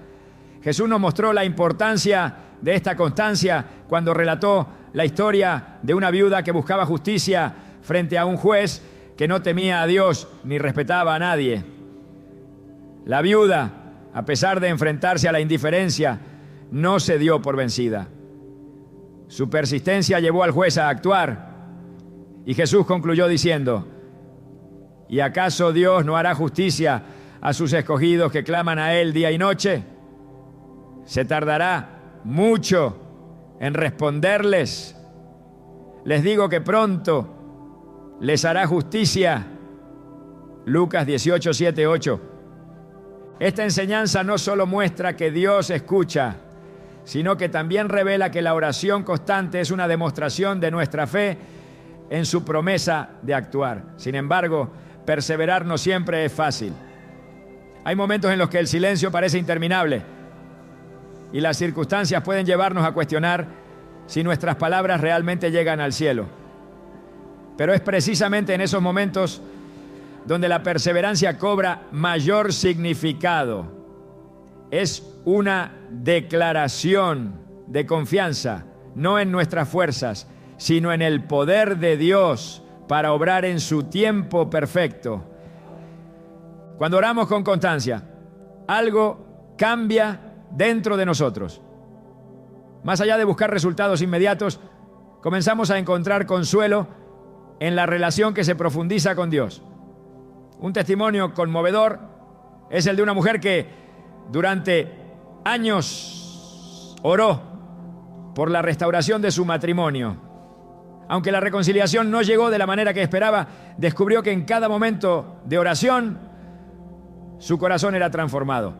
Jesús nos mostró la importancia de esta constancia cuando relató la historia de una viuda que buscaba justicia frente a un juez que no temía a Dios ni respetaba a nadie. La viuda, a pesar de enfrentarse a la indiferencia, no se dio por vencida. Su persistencia llevó al juez a actuar y Jesús concluyó diciendo: ¿y acaso Dios no hará justicia a sus escogidos que claman a Él día y noche? ¿Se tardará mucho en responderles? Les digo que pronto les hará justicia. Lucas 18, 7, 8. Esta enseñanza no solo muestra que Dios escucha, sino que también revela que la oración constante es una demostración de nuestra fe en su promesa de actuar. Sin embargo, perseverar no siempre es fácil. Hay momentos en los que el silencio parece interminable y las circunstancias pueden llevarnos a cuestionar si nuestras palabras realmente llegan al cielo. Pero es precisamente en esos momentos donde la perseverancia cobra mayor significado. Es una declaración de confianza, no en nuestras fuerzas, sino en el poder de Dios para obrar en su tiempo perfecto. Cuando oramos con constancia, algo cambia dentro de nosotros. Más allá de buscar resultados inmediatos, comenzamos a encontrar consuelo en la relación que se profundiza con Dios. Un testimonio conmovedor es el de una mujer que durante años oró por la restauración de su matrimonio. Aunque la reconciliación no llegó de la manera que esperaba, descubrió que en cada momento de oración su corazón era transformado.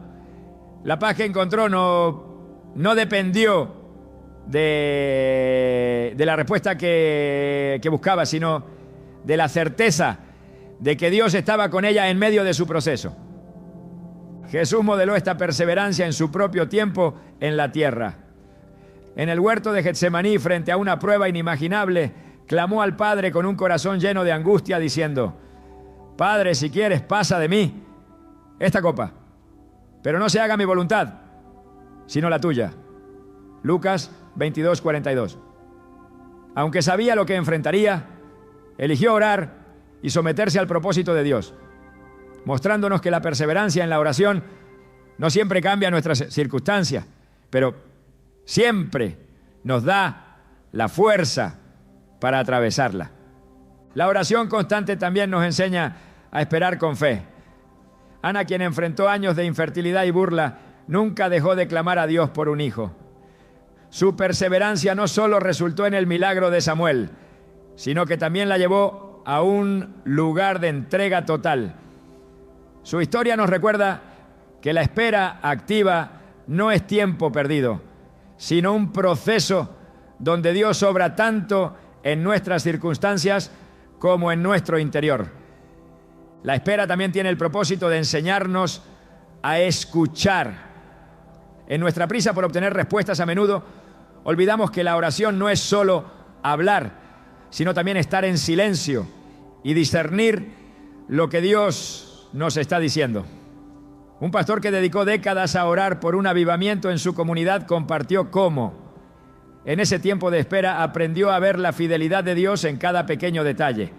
La paz que encontró no dependió de la respuesta que buscaba, sino de la certeza de que Dios estaba con ella en medio de su proceso. Jesús modeló esta perseverancia en su propio tiempo en la tierra. En el huerto de Getsemaní, frente a una prueba inimaginable, clamó al Padre con un corazón lleno de angustia, diciendo: Padre, si quieres, pasa de mí esta copa, pero no se haga mi voluntad, sino la tuya. Lucas 22, 42. Aunque sabía lo que enfrentaría, eligió orar y someterse al propósito de Dios, mostrándonos que la perseverancia en la oración no siempre cambia nuestras circunstancias, pero siempre nos da la fuerza para atravesarla. La oración constante también nos enseña a esperar con fe. Ana, quien enfrentó años de infertilidad y burla, nunca dejó de clamar a Dios por un hijo. Su perseverancia no solo resultó en el milagro de Samuel, sino que también la llevó a un lugar de entrega total. Su historia nos recuerda que la espera activa no es tiempo perdido, sino un proceso donde Dios obra tanto en nuestras circunstancias como en nuestro interior. La espera también tiene el propósito de enseñarnos a escuchar. En nuestra prisa por obtener respuestas, a menudo olvidamos que la oración no es solo hablar, sino también estar en silencio y discernir lo que Dios nos está diciendo. Un pastor que dedicó décadas a orar por un avivamiento en su comunidad compartió cómo, en ese tiempo de espera, aprendió a ver la fidelidad de Dios en cada pequeño detalle.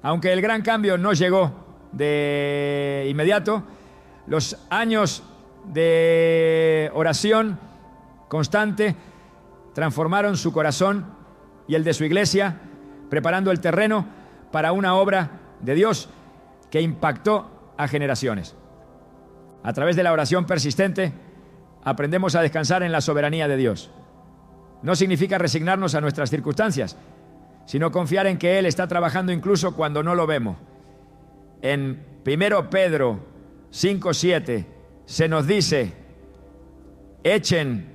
Aunque el gran cambio no llegó de inmediato, los años de oración constante transformaron su corazón y el de su iglesia, preparando el terreno para una obra de Dios que impactó a generaciones. A través de la oración persistente, aprendemos a descansar en la soberanía de Dios. No significa resignarnos a nuestras circunstancias, sino confiar en que Él está trabajando incluso cuando no lo vemos. En 1 Pedro 5:7 se nos dice: echen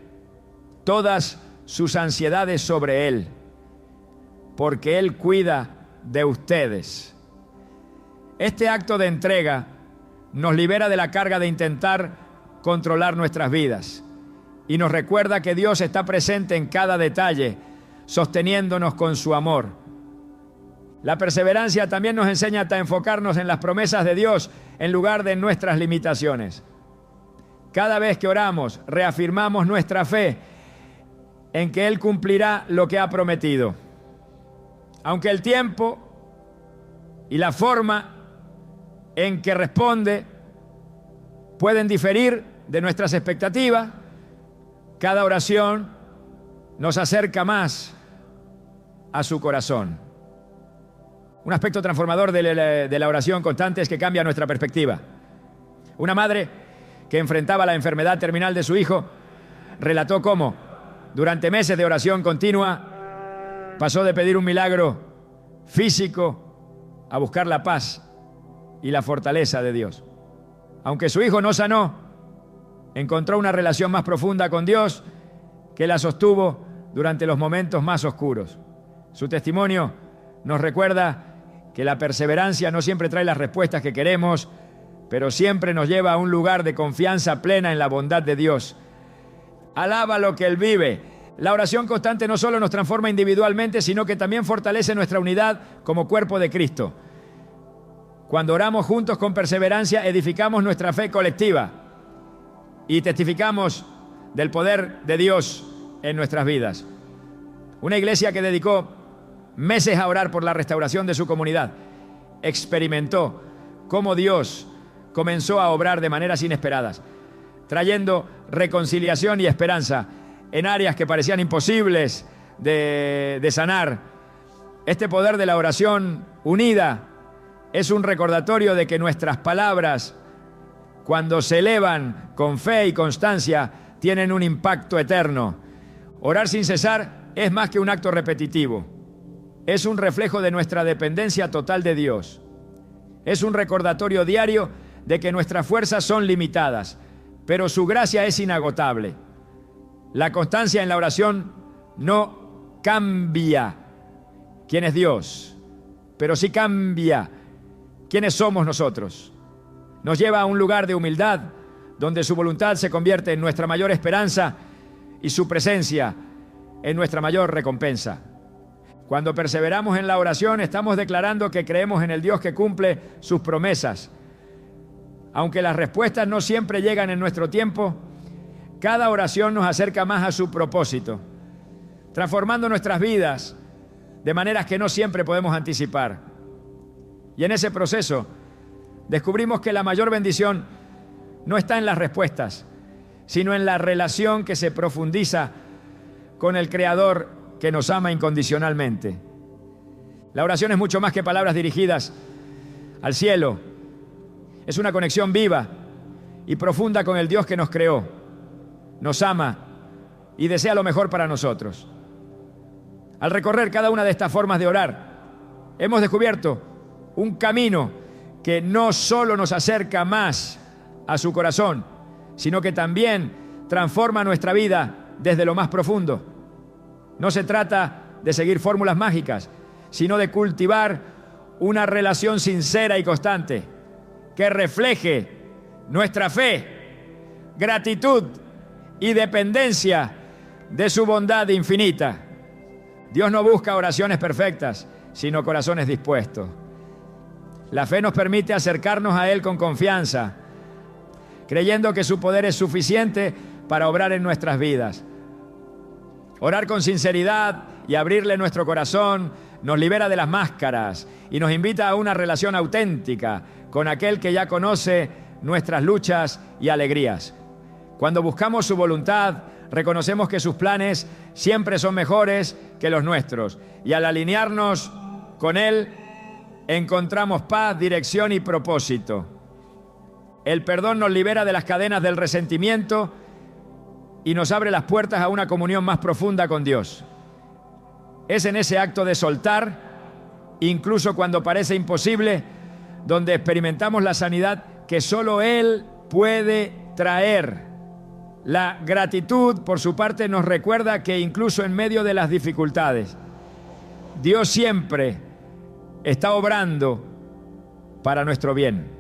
todas sus ansiedades sobre Él, porque Él cuida de ustedes. Este acto de entrega nos libera de la carga de intentar controlar nuestras vidas y nos recuerda que Dios está presente en cada detalle, sosteniéndonos con su amor. La perseverancia también nos enseña a enfocarnos en las promesas de Dios en lugar de nuestras limitaciones. Cada vez que oramos, reafirmamos nuestra fe en que Él cumplirá lo que ha prometido. Aunque el tiempo y la forma en que responde pueden diferir de nuestras expectativas, cada oración nos acerca más a su corazón. Un aspecto transformador de la oración constante es que cambia nuestra perspectiva. Una madre que enfrentaba la enfermedad terminal de su hijo relató cómo, durante meses de oración continua, pasó de pedir un milagro físico a buscar la paz y la fortaleza de Dios. Aunque su hijo no sanó, encontró una relación más profunda con Dios que la sostuvo durante los momentos más oscuros. Su testimonio nos recuerda que la perseverancia no siempre trae las respuestas que queremos, pero siempre nos lleva a un lugar de confianza plena en la bondad de Dios. Alaba lo que Él vive. La oración constante no solo nos transforma individualmente, sino que también fortalece nuestra unidad como cuerpo de Cristo. Cuando oramos juntos con perseverancia, edificamos nuestra fe colectiva y testificamos del poder de Dios en nuestras vidas. Una iglesia que dedicó meses a orar por la restauración de su comunidad experimentó cómo Dios comenzó a obrar de maneras inesperadas, trayendo reconciliación y esperanza en áreas que parecían imposibles de sanar. Este poder de la oración unida es un recordatorio de que nuestras palabras, cuando se elevan con fe y constancia, tienen un impacto eterno. Orar sin cesar es más que un acto repetitivo. Es un reflejo de nuestra dependencia total de Dios. Es un recordatorio diario de que nuestras fuerzas son limitadas, pero su gracia es inagotable. La constancia en la oración no cambia quién es Dios, pero sí cambia quiénes somos nosotros. Nos lleva a un lugar de humildad, donde su voluntad se convierte en nuestra mayor esperanza y su presencia en nuestra mayor recompensa. Cuando perseveramos en la oración, estamos declarando que creemos en el Dios que cumple sus promesas. Aunque las respuestas no siempre llegan en nuestro tiempo, cada oración nos acerca más a su propósito, transformando nuestras vidas de maneras que no siempre podemos anticipar. Y en ese proceso descubrimos que la mayor bendición no está en las respuestas, sino en la relación que se profundiza con el Creador que nos ama incondicionalmente. La oración es mucho más que palabras dirigidas al cielo. Es una conexión viva y profunda con el Dios que nos creó, nos ama y desea lo mejor para nosotros. Al recorrer cada una de estas formas de orar, hemos descubierto un camino que no solo nos acerca más a su corazón, sino que también transforma nuestra vida desde lo más profundo. No se trata de seguir fórmulas mágicas, sino de cultivar una relación sincera y constante que refleje nuestra fe, gratitud y dependencia de su bondad infinita. Dios no busca oraciones perfectas, sino corazones dispuestos. La fe nos permite acercarnos a Él con confianza, creyendo que su poder es suficiente para obrar en nuestras vidas. Orar con sinceridad y abrirle nuestro corazón nos libera de las máscaras y nos invita a una relación auténtica con aquel que ya conoce nuestras luchas y alegrías. Cuando buscamos su voluntad, reconocemos que sus planes siempre son mejores que los nuestros, y al alinearnos con Él, encontramos paz, dirección y propósito. El perdón nos libera de las cadenas del resentimiento y nos abre las puertas a una comunión más profunda con Dios. Es en ese acto de soltar, incluso cuando parece imposible, donde experimentamos la sanidad que solo Él puede traer. La gratitud, por su parte, nos recuerda que incluso en medio de las dificultades, Dios siempre está obrando para nuestro bien.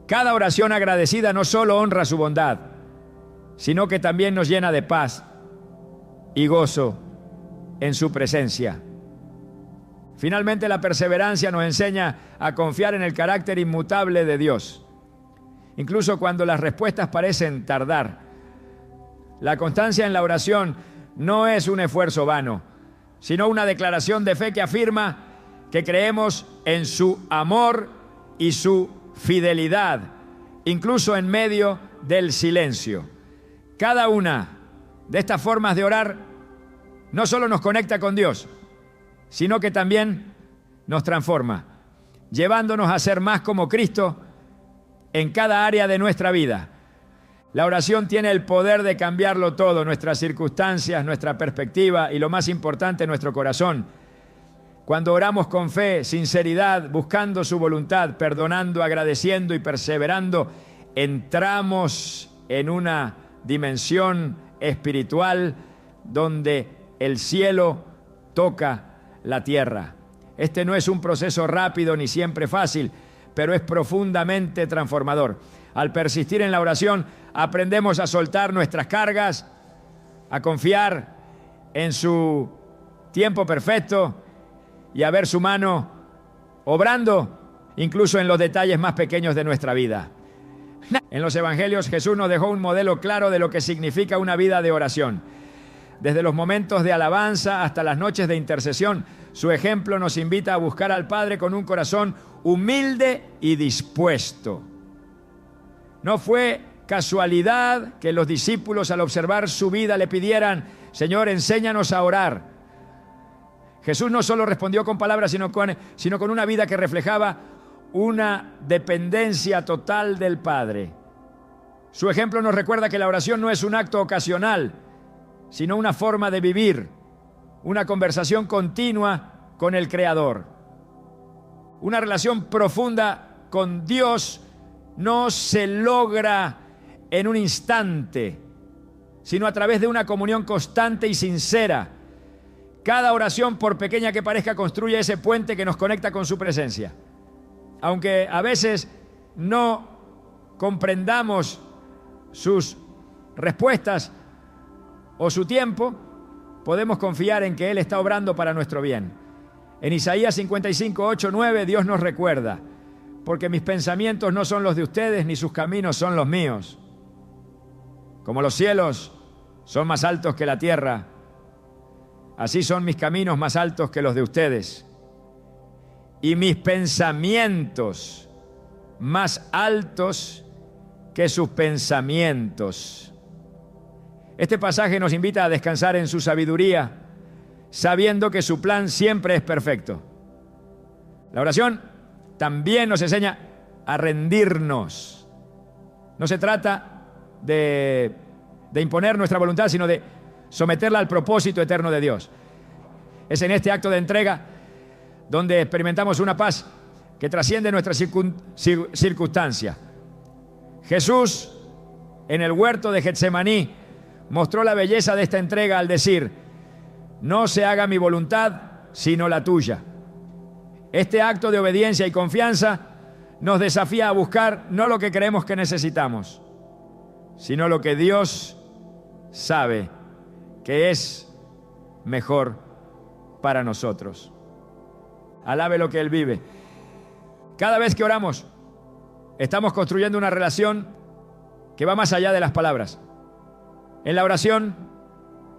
Cada oración agradecida no solo honra su bondad, sino que también nos llena de paz y gozo en su presencia. Finalmente, la perseverancia nos enseña a confiar en el carácter inmutable de Dios, incluso cuando las respuestas parecen tardar. La constancia en la oración no es un esfuerzo vano, sino una declaración de fe que afirma que creemos en su amor y su fidelidad, incluso en medio del silencio. Cada una de estas formas de orar no solo nos conecta con Dios, sino que también nos transforma, llevándonos a ser más como Cristo en cada área de nuestra vida. La oración tiene el poder de cambiarlo todo, nuestras circunstancias, nuestra perspectiva y, lo más importante, nuestro corazón. Cuando oramos con fe, sinceridad, buscando su voluntad, perdonando, agradeciendo y perseverando, entramos en una dimensión espiritual donde el cielo toca la tierra. Este no es un proceso rápido ni siempre fácil, pero es profundamente transformador. Al persistir en la oración, aprendemos a soltar nuestras cargas, a confiar en su tiempo perfecto y a ver su mano obrando incluso en los detalles más pequeños de nuestra vida. En los evangelios, Jesús nos dejó un modelo claro de lo que significa una vida de oración. Desde los momentos de alabanza hasta las noches de intercesión, su ejemplo nos invita a buscar al Padre con un corazón humilde y dispuesto. No fue casualidad que los discípulos, al observar su vida, le pidieran: Señor, enséñanos a orar. Jesús no solo respondió con palabras, sino con una vida que reflejaba una dependencia total del Padre. Su ejemplo nos recuerda que la oración no es un acto ocasional, sino una forma de vivir, una conversación continua con el Creador. Una relación profunda con Dios no se logra en un instante, sino a través de una comunión constante y sincera. Cada oración, por pequeña que parezca, construye ese puente que nos conecta con su presencia. Aunque a veces no comprendamos sus respuestas o su tiempo, podemos confiar en que Él está obrando para nuestro bien. En Isaías 55, 8, 9, Dios nos recuerda: porque mis pensamientos no son los de ustedes, ni sus caminos son los míos. Como los cielos son más altos que la tierra, así son mis caminos más altos que los de ustedes, y mis pensamientos más altos que sus pensamientos. Este pasaje nos invita a descansar en su sabiduría, sabiendo que su plan siempre es perfecto. La oración también nos enseña a rendirnos. No se trata de imponer nuestra voluntad, sino de someterla al propósito eterno de Dios. Es en este acto de entrega donde experimentamos una paz que trasciende nuestras circunstancias. Jesús, en el huerto de Getsemaní, mostró la belleza de esta entrega al decir: no se haga mi voluntad, sino la tuya. Este acto de obediencia y confianza nos desafía a buscar no lo que creemos que necesitamos, sino lo que Dios sabe que es mejor para nosotros. Alabe lo que Él vive. Cada vez que oramos, estamos construyendo una relación que va más allá de las palabras. En la oración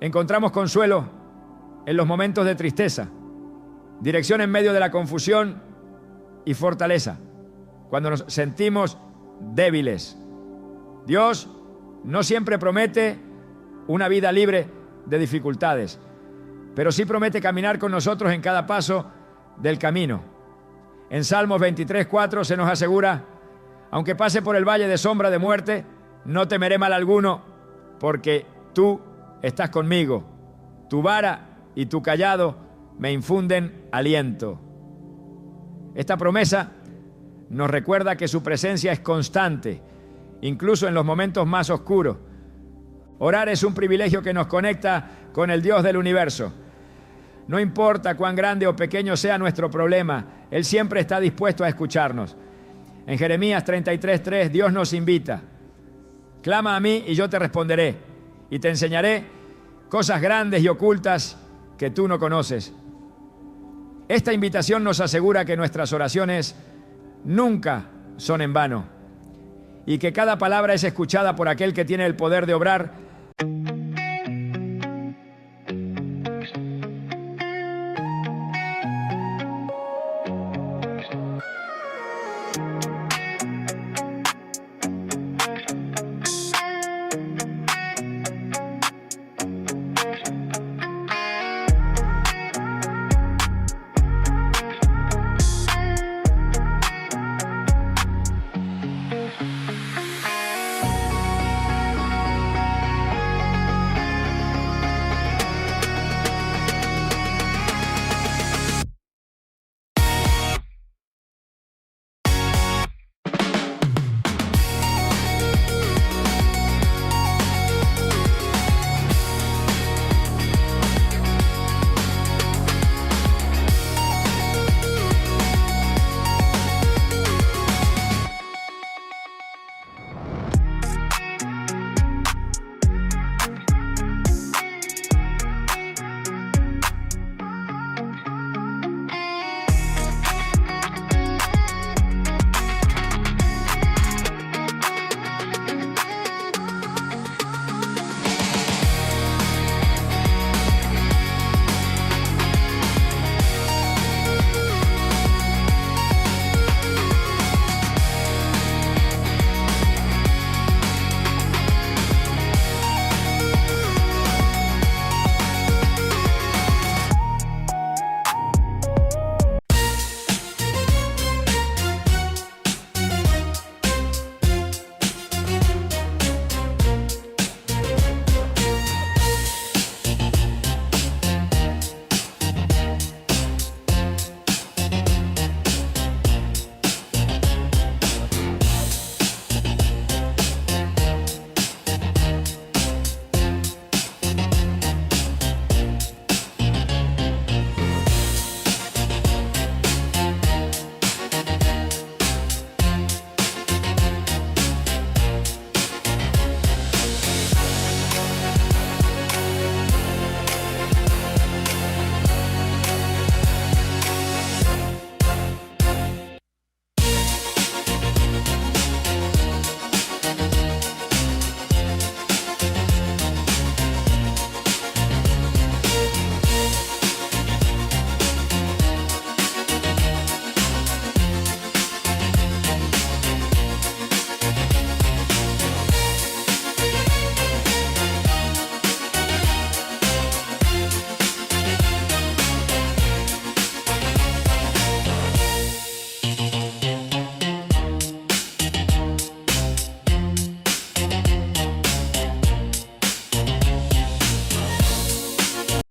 encontramos consuelo en los momentos de tristeza, dirección en medio de la confusión y fortaleza cuando nos sentimos débiles. Dios no siempre promete una vida libre de dificultades, pero sí promete caminar con nosotros en cada paso del camino. En Salmos 23:4 se nos asegura: aunque pase por el valle de sombra de muerte, no temeré mal alguno, porque tú estás conmigo. Tu vara y tu cayado me infunden aliento. Esta promesa nos recuerda que su presencia es constante, incluso en los momentos más oscuros. Orar es un privilegio que nos conecta con el Dios del universo. No importa cuán grande o pequeño sea nuestro problema, Él siempre está dispuesto a escucharnos. En Jeremías 33:3, Dios nos invita: clama a mí y yo te responderé, y te enseñaré cosas grandes y ocultas que tú no conoces. Esta invitación nos asegura que nuestras oraciones nunca son en vano y que cada palabra es escuchada por aquel que tiene el poder de obrar